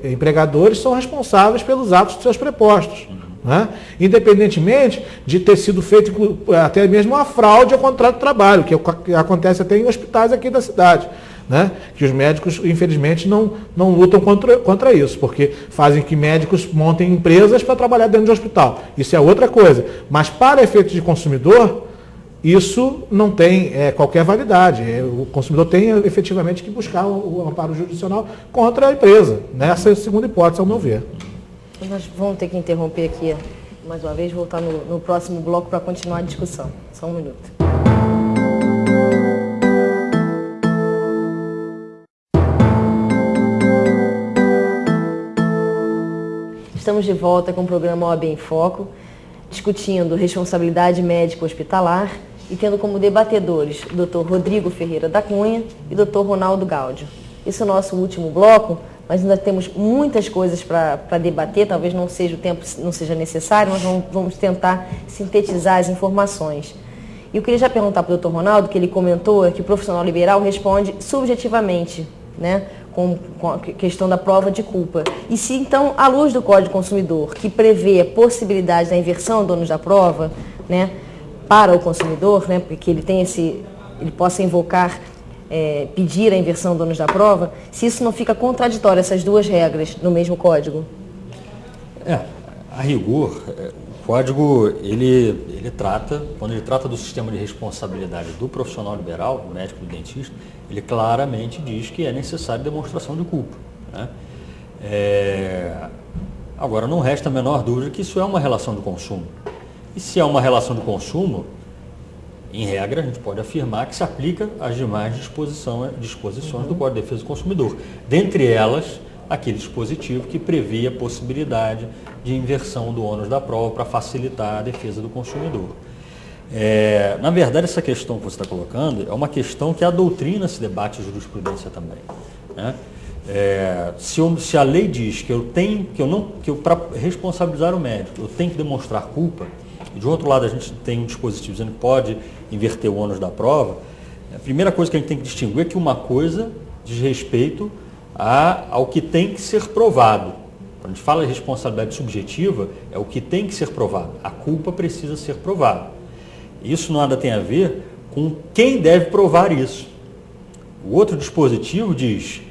empregadores são responsáveis pelos atos de seus prepostos. Né? Independentemente de ter sido feito até mesmo uma fraude ao contrato de trabalho, que acontece até em hospitais aqui da cidade. Né? Que os médicos, infelizmente, não lutam contra isso, porque fazem que médicos montem empresas para trabalhar dentro de hospital. Isso é outra coisa. Mas para efeito de consumidor, isso não tem qualquer validade. O consumidor tem efetivamente que buscar o amparo jurisdicional contra a empresa. Nessa segunda hipótese, ao meu ver. Nós vamos ter que interromper aqui mais uma vez, voltar no próximo bloco para continuar a discussão. Só um minuto. Estamos de volta com o programa OAB em Foco, discutindo responsabilidade médica hospitalar e tendo como debatedores o Dr. Rodrigo Ferreira da Cunha e o Dr. Ronaldo Gáudio. Esse é o nosso último bloco, mas ainda temos muitas coisas para debater, talvez o tempo não seja necessário, mas vamos tentar sintetizar as informações. E eu queria já perguntar para o Dr. Ronaldo, que ele comentou que o profissional liberal responde subjetivamente, né, com a questão da prova de culpa. E se então, à luz do Código do Consumidor, que prevê a possibilidade da inversão do ônus da prova, né, para o consumidor, né, porque ele possa invocar, pedir a inversão do ônus da prova, se isso não fica contraditório, essas duas regras no mesmo código? A rigor, o código, ele trata, quando ele trata do sistema de responsabilidade do profissional liberal, do médico, do dentista, ele claramente diz que é necessário demonstração de culpa. Né? Agora, não resta a menor dúvida que isso é uma relação de consumo. E se é uma relação de consumo, em regra, a gente pode afirmar que se aplica às demais disposições do Código de Defesa do Consumidor. Dentre elas, aquele dispositivo que prevê a possibilidade de inversão do ônus da prova para facilitar a defesa do consumidor. Na verdade, essa questão que você está colocando é uma questão que a doutrina se debate em jurisprudência também. Né? Se a lei diz que para responsabilizar o médico, eu tenho que demonstrar culpa, e de outro lado a gente tem um dispositivo dizendo que pode inverter o ônus da prova, a primeira coisa que a gente tem que distinguir é que uma coisa diz respeito ao que tem que ser provado. Quando a gente fala de responsabilidade subjetiva, é o que tem que ser provado. A culpa precisa ser provada. Isso nada tem a ver com quem deve provar isso. O outro dispositivo diz,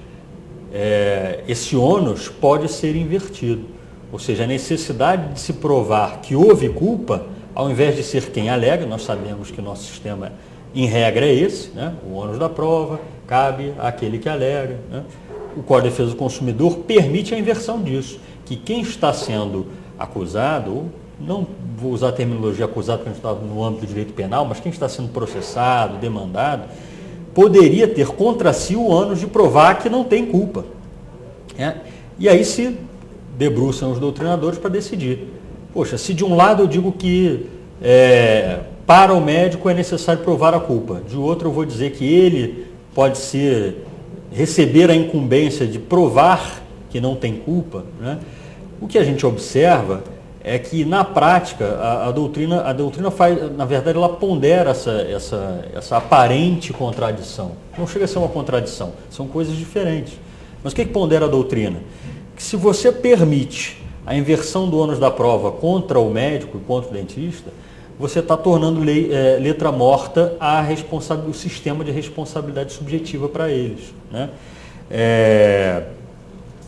esse ônus pode ser invertido. Ou seja, a necessidade de se provar que houve culpa, ao invés de ser quem alega, nós sabemos que o nosso sistema, em regra, é esse, né? O ônus da prova cabe àquele que alega, né? O Código de Defesa do Consumidor permite a inversão disso, que quem está sendo acusado, ou não vou usar a terminologia acusado porque a gente está no âmbito do direito penal, mas quem está sendo processado, demandado, poderia ter contra si o ônus de provar que não tem culpa. E aí se debruçam os doutrinadores para decidir. Poxa, se de um lado eu digo que para o médico é necessário provar a culpa, de outro eu vou dizer que ele pode receber a incumbência de provar que não tem culpa, né? O que a gente observa é que, na prática, a doutrina faz, na verdade, ela pondera essa aparente contradição. Não chega a ser uma contradição, são coisas diferentes. Mas o que pondera a doutrina? Que se você permite a inversão do ônus da prova contra o médico e contra o dentista, você está tornando letra morta o sistema de responsabilidade subjetiva para eles, né?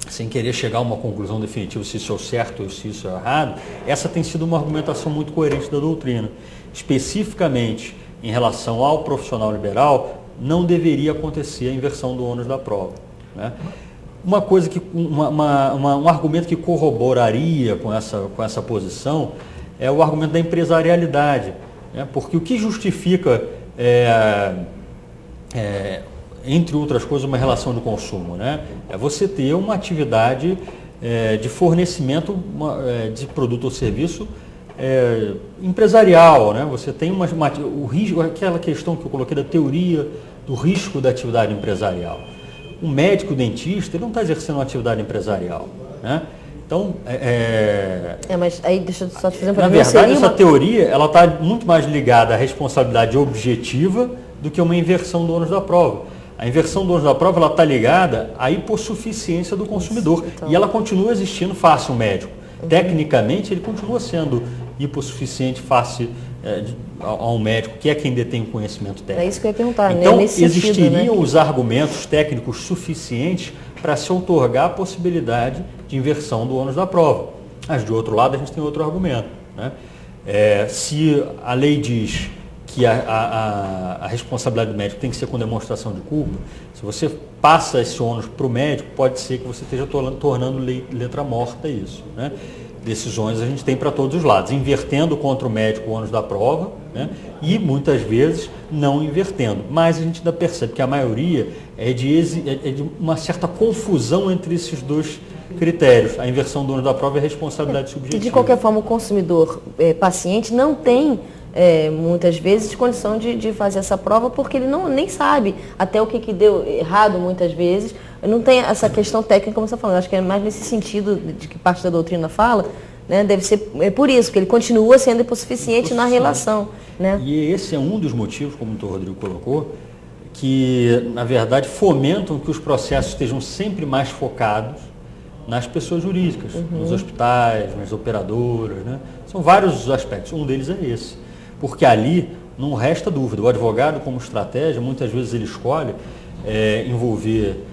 Sem querer chegar a uma conclusão definitiva se isso é o certo ou se isso é errado, essa tem sido uma argumentação muito coerente da doutrina. Especificamente em relação ao profissional liberal, não deveria acontecer a inversão do ônus da prova, né? Uma coisa um argumento que corroboraria com essa posição é o argumento da empresarialidade, né? Porque o que justifica, entre outras coisas, uma relação de consumo, né? É você ter uma atividade de fornecimento de produto ou serviço empresarial, né? Você tem o risco, aquela questão que eu coloquei da teoria do risco da atividade empresarial. O médico, o dentista, ele não está exercendo uma atividade empresarial, né? Então, mas aí deixa eu só te fazer na verdade, essa teoria ela está muito mais ligada à responsabilidade objetiva do que uma inversão do ônus da prova. A inversão do ônus da prova está ligada à hipossuficiência do consumidor. Então. E ela continua existindo face ao médico. Tecnicamente, ele continua sendo hipossuficiente face ao médico, que é quem detém o conhecimento técnico. É isso que eu ia perguntar. Então, né? Nesse existiriam sentido, né? os argumentos técnicos suficientes para se outorgar a possibilidade de inversão do ônus da prova. Mas, de outro lado, a gente tem outro argumento, né? Se a lei diz que a responsabilidade do médico tem que ser com demonstração de culpa, se você passa esse ônus para o médico, pode ser que você esteja tornando letra morta isso, né? Decisões a gente tem para todos os lados, invertendo contra o médico o ônus da prova, né? E muitas vezes não invertendo. Mas a gente ainda percebe que a maioria é de uma certa confusão entre esses dois critérios, a inversão do ônus da prova e a responsabilidade subjetiva. E de qualquer forma o consumidor paciente não tem muitas vezes condição de fazer essa prova porque ele nem sabe até o que deu errado muitas vezes. Não tem essa questão técnica como você está falando. Acho que é mais nesse sentido de que parte da doutrina fala, né? Deve ser por isso, que ele continua sendo hipossuficiente na relação, né? E esse é um dos motivos, como o doutor Rodrigo colocou, que na verdade fomentam que os processos estejam sempre mais focados nas pessoas jurídicas, nos hospitais, nas operadoras, né? São vários os aspectos, um deles é esse. Porque ali não resta dúvida, o advogado como estratégia, muitas vezes ele escolhe envolver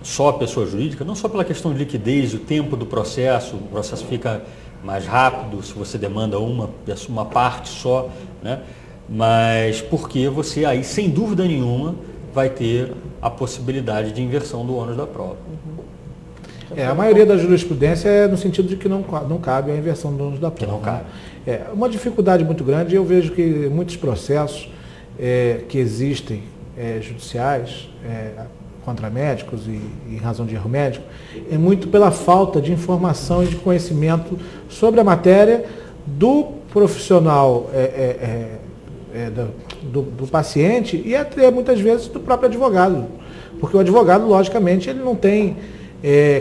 só a pessoa jurídica, não só pela questão de liquidez, o tempo do processo, o processo fica mais rápido se você demanda uma parte só, né? Mas porque você aí, sem dúvida nenhuma, vai ter a possibilidade de inversão do ônus da prova. A maioria da jurisprudência é no sentido de que não cabe a inversão do ônus da prova. Que não cabe. Uma dificuldade muito grande, eu vejo que muitos processos que existem judiciais contra médicos e em razão de erro médico, é muito pela falta de informação e de conhecimento sobre a matéria do profissional do paciente e até muitas vezes do próprio advogado. Porque o advogado, logicamente, ele não tem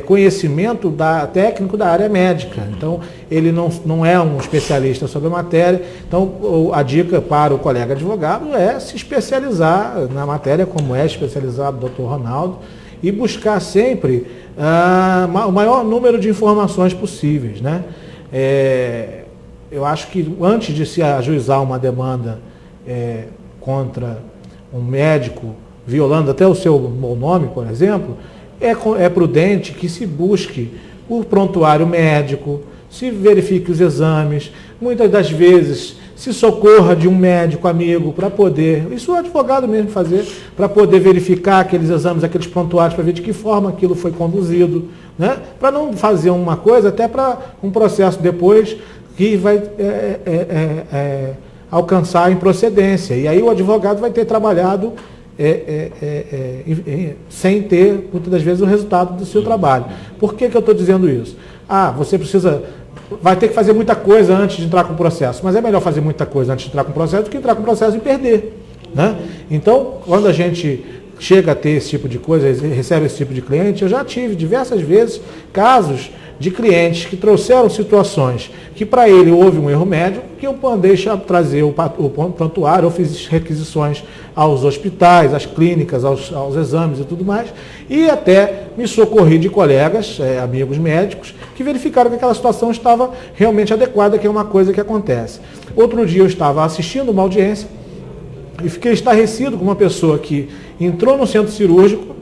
conhecimento técnico da área médica. Então, ele não é um especialista sobre a matéria. Então, a dica para o colega advogado é se especializar na matéria, como é especializado o Dr. Ronaldo, e buscar sempre o maior número de informações possíveis, né? Eu acho que antes de se ajuizar uma demanda contra um médico, violando até o seu nome, por exemplo, é prudente que se busque o prontuário médico, se verifique os exames, muitas das vezes se socorra de um médico amigo para poder, isso o advogado mesmo fazer, para poder verificar aqueles exames, aqueles prontuários, para ver de que forma aquilo foi conduzido, né? Para não fazer uma coisa, até para um processo depois que vai alcançar a improcedência. E aí o advogado vai ter trabalhado sem ter, muitas das vezes, o resultado do seu trabalho. Por que eu estou dizendo isso? Você vai ter que fazer muita coisa antes de entrar com o processo, mas é melhor fazer muita coisa antes de entrar com o processo do que entrar com o processo e perder, né? Então, quando a gente chega a ter esse tipo de coisa, recebe esse tipo de cliente, eu já tive diversas vezes casos de clientes que trouxeram situações que para ele houve um erro médico, que eu mandei trazer o prontuário, eu fiz requisições aos hospitais, às clínicas, aos exames e tudo mais, e até me socorri de colegas, amigos médicos, que verificaram que aquela situação estava realmente adequada, que é uma coisa que acontece. Outro dia eu estava assistindo uma audiência e fiquei estarrecido com uma pessoa que entrou no centro cirúrgico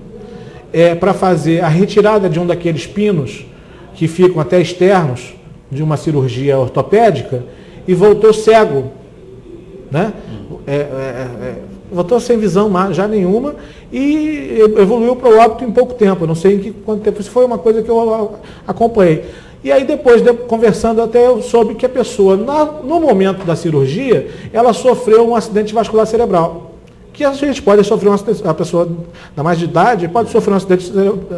para fazer a retirada de um daqueles pinos que ficam até externos de uma cirurgia ortopédica e voltou cego, né? Voltou sem visão já nenhuma e evoluiu para o óbito em pouco tempo. Eu não sei em quanto tempo. Isso foi uma coisa que eu acompanhei. E aí depois, conversando, até eu soube que a pessoa, no momento da cirurgia, ela sofreu um acidente vascular cerebral. Que a gente pode sofrer a pessoa da mais de idade pode sofrer um acidente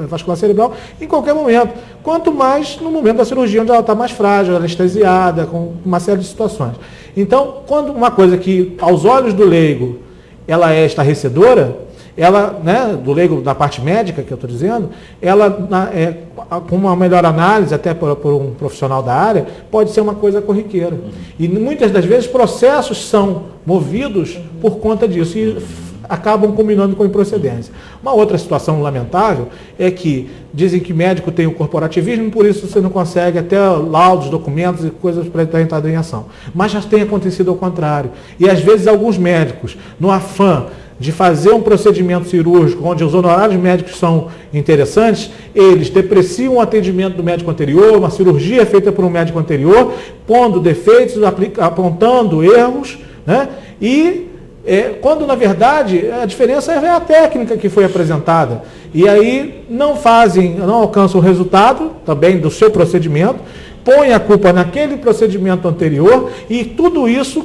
vascular cerebral em qualquer momento. Quanto mais no momento da cirurgia, onde ela está mais frágil, anestesiada, com uma série de situações. Então, quando uma coisa que, aos olhos do leigo, ela é estarrecedora, ela, né, do leigo da parte médica que eu estou dizendo, ela, com uma melhor análise, até por um profissional da área, pode ser uma coisa corriqueira. E muitas das vezes processos são movidos por conta disso e acabam combinando com improcedência. Uma outra situação lamentável é que dizem que médico tem o corporativismo, por isso você não consegue até laudos, documentos e coisas para estar entrado em ação. Mas já tem acontecido ao contrário. E às vezes alguns médicos, no afã de fazer um procedimento cirúrgico onde os honorários médicos são interessantes, eles depreciam o atendimento do médico anterior, uma cirurgia feita por um médico anterior, pondo defeitos, apontando erros, né? E quando na verdade a diferença é a técnica que foi apresentada. E aí não alcançam o resultado também do seu procedimento, põe a culpa naquele procedimento anterior e tudo isso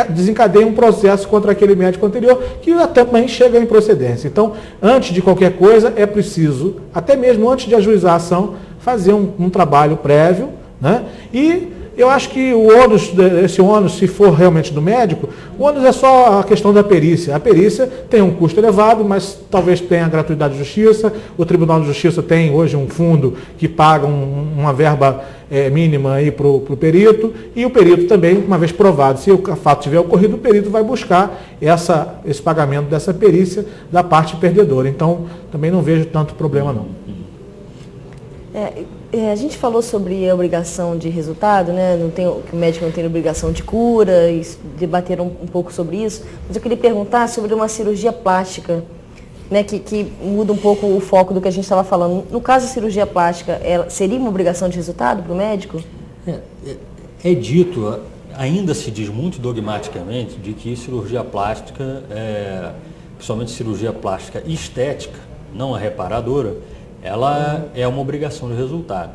desencadeia um processo contra aquele médico anterior que também chega à improcedência. Então, antes de qualquer coisa, é preciso, até mesmo antes de ajuizar a ação, fazer um trabalho prévio, né? E eu acho que esse ônus, se for realmente do médico, o ônus é só a questão da perícia. A perícia tem um custo elevado, mas talvez tenha gratuidade de justiça. O Tribunal de Justiça tem hoje um fundo que paga uma verba mínima para o perito, e o perito também, uma vez provado, se o fato tiver ocorrido, o perito vai buscar esse pagamento dessa perícia da parte perdedora. Então, também não vejo tanto problema não. A gente falou sobre a obrigação de resultado, né? Que o médico não tem obrigação de cura, e debateram um pouco sobre isso, mas eu queria perguntar sobre uma cirurgia plástica, né? Que muda um pouco o foco do que a gente estava falando. No caso da cirurgia plástica, seria uma obrigação de resultado para o médico? É dito, ainda se diz muito dogmaticamente, de que cirurgia plástica, principalmente cirurgia plástica estética, não a reparadora, ela é uma obrigação de resultado.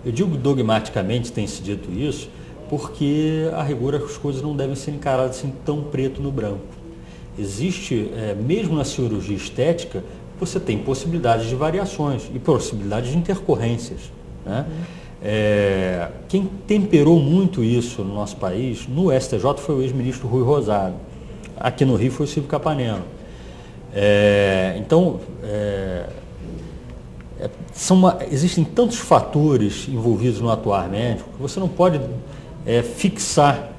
Eu digo dogmaticamente, tem se dito isso, porque a rigor as coisas não devem ser encaradas assim tão preto no branco. Existe, mesmo na cirurgia estética, você tem possibilidades de variações e possibilidades de intercorrências, né? Quem temperou muito isso no nosso país, no STJ, foi o ex-ministro Rui Rosado. Aqui no Rio foi o Silvio Capanema. Então, existem tantos fatores envolvidos no atuar médico que você não pode fixar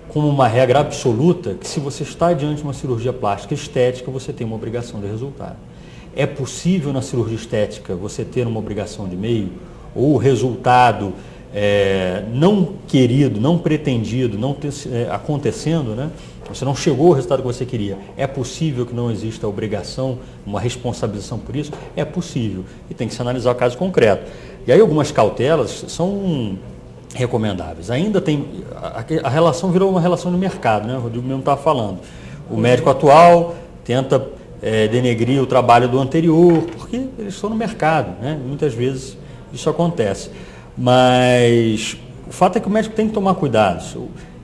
como uma regra absoluta que se você está diante de uma cirurgia plástica estética, você tem uma obrigação de resultado. É possível na cirurgia estética você ter uma obrigação de meio ou o resultado não querido, não pretendido, não acontecendo, né? Você não chegou ao resultado que você queria. É possível que não exista obrigação, uma responsabilização por isso? É possível. E tem que se analisar o caso concreto. E aí algumas cautelas são recomendáveis. Ainda tem... A relação virou uma relação de mercado, né? O Rodrigo mesmo estava falando. O médico atual tenta denegrir o trabalho do anterior, porque eles estão no mercado, né? Muitas vezes isso acontece. Mas o fato é que o médico tem que tomar cuidado.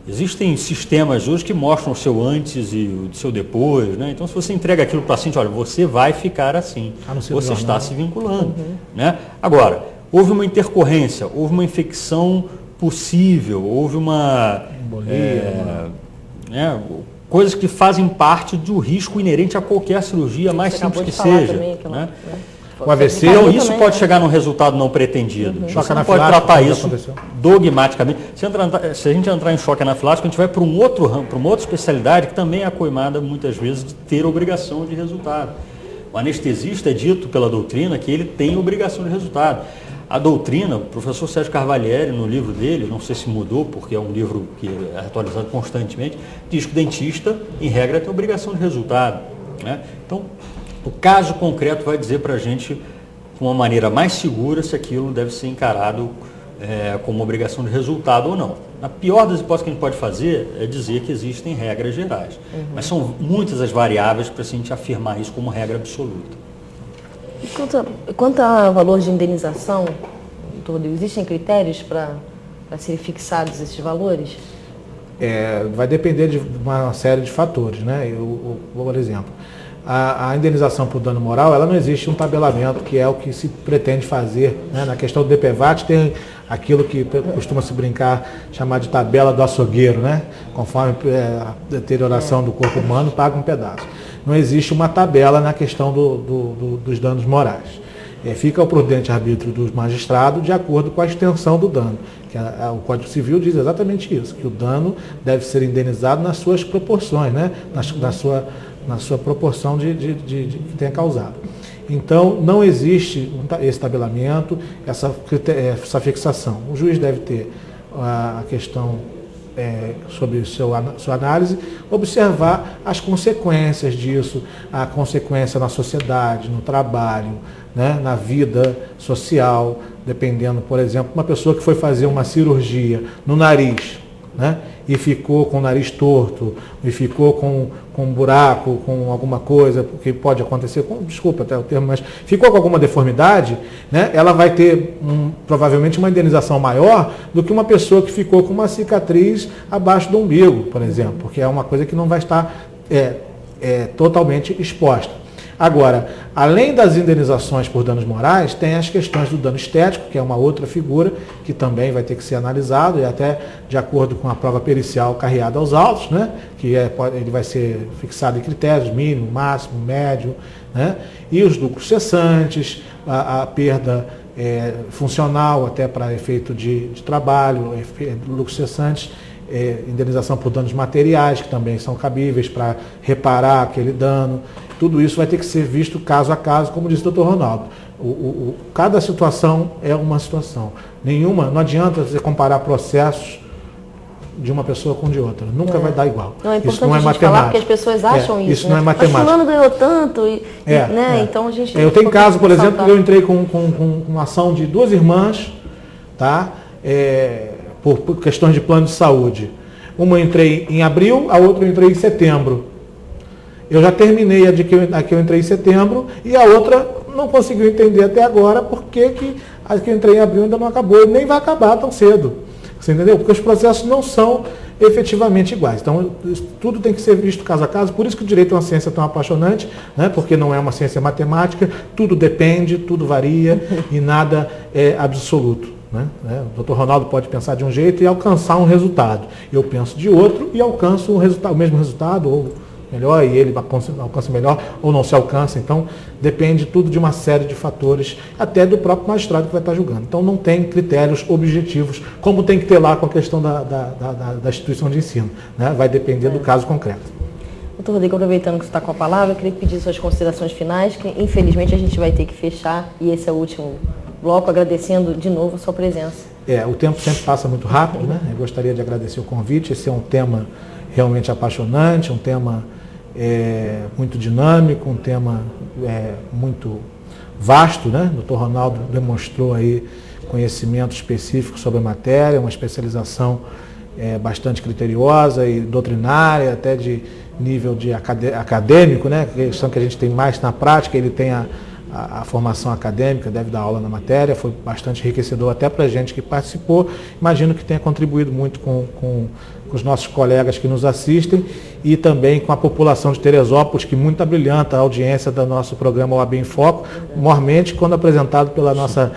Existem sistemas hoje que mostram o seu antes e o seu depois, né? Então, se você entrega aquilo para o paciente, olha, você vai ficar assim, você está se vinculando. Né? Agora, houve uma intercorrência, houve uma infecção possível, houve uma... coisas que fazem parte do risco inerente a qualquer cirurgia, mais simples que seja. Né? O AVC, então, isso pode chegar num resultado não pretendido. Você não pode tratar isso dogmaticamente. Se a gente entrar em choque anafilático, a gente vai para uma outra especialidade que também é acoimada muitas vezes de ter obrigação de resultado. O anestesista é dito pela doutrina que ele tem obrigação de resultado. A doutrina, o professor Sérgio Carvalhieri, no livro dele, não sei se mudou, porque é um livro que é atualizado constantemente, diz que o dentista, em regra, tem obrigação de resultado. Né? Então, o caso concreto vai dizer para a gente, de uma maneira mais segura, se aquilo deve ser encarado como obrigação de resultado ou não. Na pior das hipóteses que a gente pode fazer é dizer que existem regras gerais. Mas são muitas as variáveis para a gente afirmar isso como regra absoluta. Quanto ao valor de indenização, existem critérios para serem fixados esses valores? Vai depender de uma série de fatores, né? Por exemplo, a indenização por dano moral, ela não existe um tabelamento, que é o que se pretende fazer. Né? Na questão do DPVAT tem aquilo que costuma se brincar, chamar de tabela do açougueiro, né? Conforme a deterioração do corpo humano, paga um pedaço. Não existe uma tabela na questão dos danos morais. Fica ao prudente arbítrio dos magistrados de acordo com a extensão do dano. O Código Civil diz exatamente isso, que o dano deve ser indenizado nas suas proporções, né? na sua proporção que tenha causado. Então, não existe esse tabelamento, essa fixação. O juiz deve ter a questão sobre sua análise, observar as consequências disso, a consequência na sociedade, no trabalho, né, na vida social, dependendo, por exemplo, uma pessoa que foi fazer uma cirurgia no nariz, né, e ficou com o nariz torto, e ficou com um buraco, com alguma coisa, que pode acontecer, desculpa até o termo, mas ficou com alguma deformidade, né, ela vai ter provavelmente uma indenização maior do que uma pessoa que ficou com uma cicatriz abaixo do umbigo, por exemplo, porque é uma coisa que não vai estar totalmente exposta. Agora, além das indenizações por danos morais, tem as questões do dano estético, que é uma outra figura que também vai ter que ser analisado, e até de acordo com a prova pericial carreada aos autos, né, que ele vai ser fixado em critérios mínimo, máximo, médio, né, e os lucros cessantes, a perda funcional até para efeito de trabalho, lucros cessantes, indenização por danos materiais, que também são cabíveis para reparar aquele dano. Tudo isso vai ter que ser visto caso a caso, como disse o Dr. Ronaldo. Cada situação é uma situação. Não adianta você comparar processos de uma pessoa com de outra. Nunca vai dar igual. Não, é importante isso não é a gente matemática. falar, porque as pessoas acham isso. Isso não é matemática. Mas fulano ganhou tanto, né? Então a gente... Eu tenho caso, por exemplo, que eu entrei com uma ação de 2 irmãs, tá? Por questões de plano de saúde. Uma eu entrei em abril, a outra eu entrei em setembro. Eu já terminei a que eu entrei em setembro e a outra não conseguiu entender até agora porque a que eu entrei em abril ainda não acabou e nem vai acabar tão cedo. Você entendeu? Porque os processos não são efetivamente iguais. Então, tudo tem que ser visto caso a caso. Por isso que o direito é uma ciência tão apaixonante, né? Porque não é uma ciência matemática, tudo depende, tudo varia e nada é absoluto. Né? O Dr. Ronaldo pode pensar de um jeito e alcançar um resultado. Eu penso de outro e alcanço o mesmo resultado ou melhor e ele alcança melhor ou não se alcança. Então, depende tudo de uma série de fatores, até do próprio magistrado que vai estar julgando. Então, não tem critérios objetivos, como tem que ter lá com a questão da instituição de ensino, né? Vai depender do caso concreto. Doutor Rodrigo, aproveitando que você está com a palavra, eu queria pedir suas considerações finais, que infelizmente a gente vai ter que fechar, e esse é o último bloco, agradecendo de novo a sua presença. O tempo sempre passa muito rápido, né? Eu gostaria de agradecer o convite. Esse é um tema realmente apaixonante, um tema muito dinâmico, um tema muito vasto, né? O Dr. Ronaldo demonstrou aí conhecimento específico sobre a matéria, uma especialização bastante criteriosa e doutrinária, até de nível de acadêmico, né? Questão que a gente tem mais na prática, ele tem a formação acadêmica, deve dar aula na matéria, foi bastante enriquecedor até para a gente que participou. Imagino que tenha contribuído muito com os nossos colegas que nos assistem e também com a população de Teresópolis, que muito abrilhanta a audiência do nosso programa OAB em Foco, mormente quando apresentado pela nossa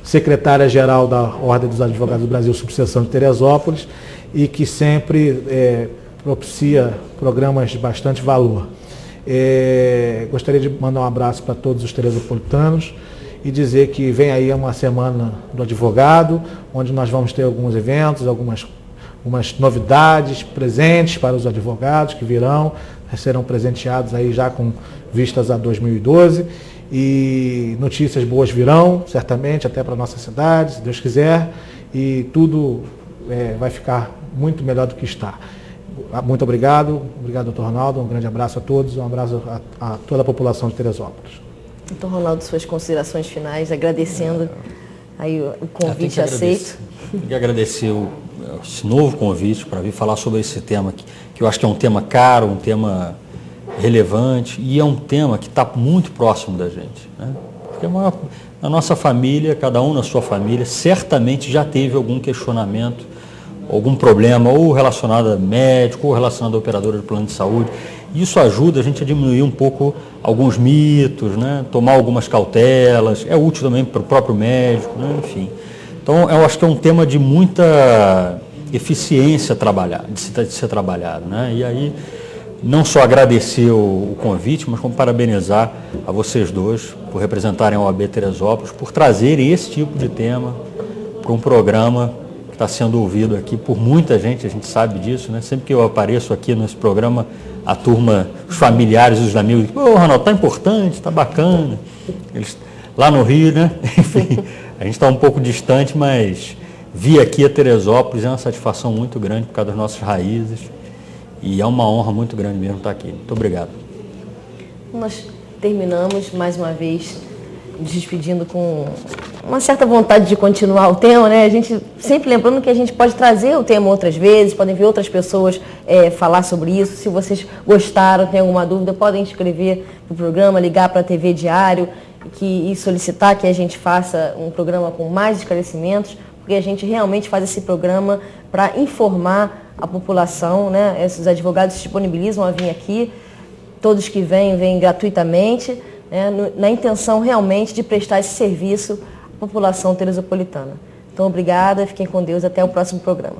secretária-geral da Ordem dos Advogados do Brasil, subseção de Teresópolis, e que sempre propicia programas de bastante valor. Gostaria de mandar um abraço para todos os teresopolitanos e dizer que vem aí uma semana do advogado, onde nós vamos ter alguns eventos, algumas novidades presentes para os advogados que virão, serão presenteados aí já com vistas a 2012 e notícias boas virão, certamente, até para a nossa cidade, se Deus quiser, e tudo vai ficar muito melhor do que está. Muito obrigado, doutor Ronaldo, um grande abraço a todos, um abraço a toda a população de Teresópolis. Doutor Ronaldo, suas considerações finais, agradecendo aí o convite aceito. Tenho que agradecer esse novo convite para vir falar sobre esse tema, que eu acho que é um tema caro, um tema relevante e é um tema que está muito próximo da gente, né? Porque na nossa família, cada um na sua família, certamente já teve algum questionamento, algum problema, ou relacionado a médico, ou relacionado a operadora de plano de saúde. Isso ajuda a gente a diminuir um pouco alguns mitos, né? Tomar algumas cautelas, é útil também para o próprio médico, né? Enfim. Então, eu acho que é um tema de muita eficiência de ser trabalhado, né? E aí, não só agradecer o convite, mas como parabenizar a vocês dois por representarem a OAB Teresópolis, por trazerem esse tipo de tema para um programa está sendo ouvido aqui por muita gente, a gente sabe disso, né? Sempre que eu apareço aqui nesse programa, a turma, os familiares, os amigos, Ronaldo, está importante, está bacana. Eles, lá no Rio, né? Enfim, a gente está um pouco distante, mas vir aqui a Teresópolis é uma satisfação muito grande por causa das nossas raízes e é uma honra muito grande mesmo estar aqui. Muito obrigado. Nós terminamos mais uma vez nos despedindo com uma certa vontade de continuar o tema, né? A gente sempre lembrando que a gente pode trazer o tema outras vezes, podem vir outras pessoas falar sobre isso. Se vocês gostaram, tem alguma dúvida, podem escrever para o programa, ligar para a TV Diário e solicitar que a gente faça um programa com mais esclarecimentos, porque a gente realmente faz esse programa para informar a população, né? Esses advogados se disponibilizam a vir aqui, todos que vêm gratuitamente, né? Na intenção realmente de prestar esse serviço população teresopolitana. Então, obrigada, fiquem com Deus, até o próximo programa.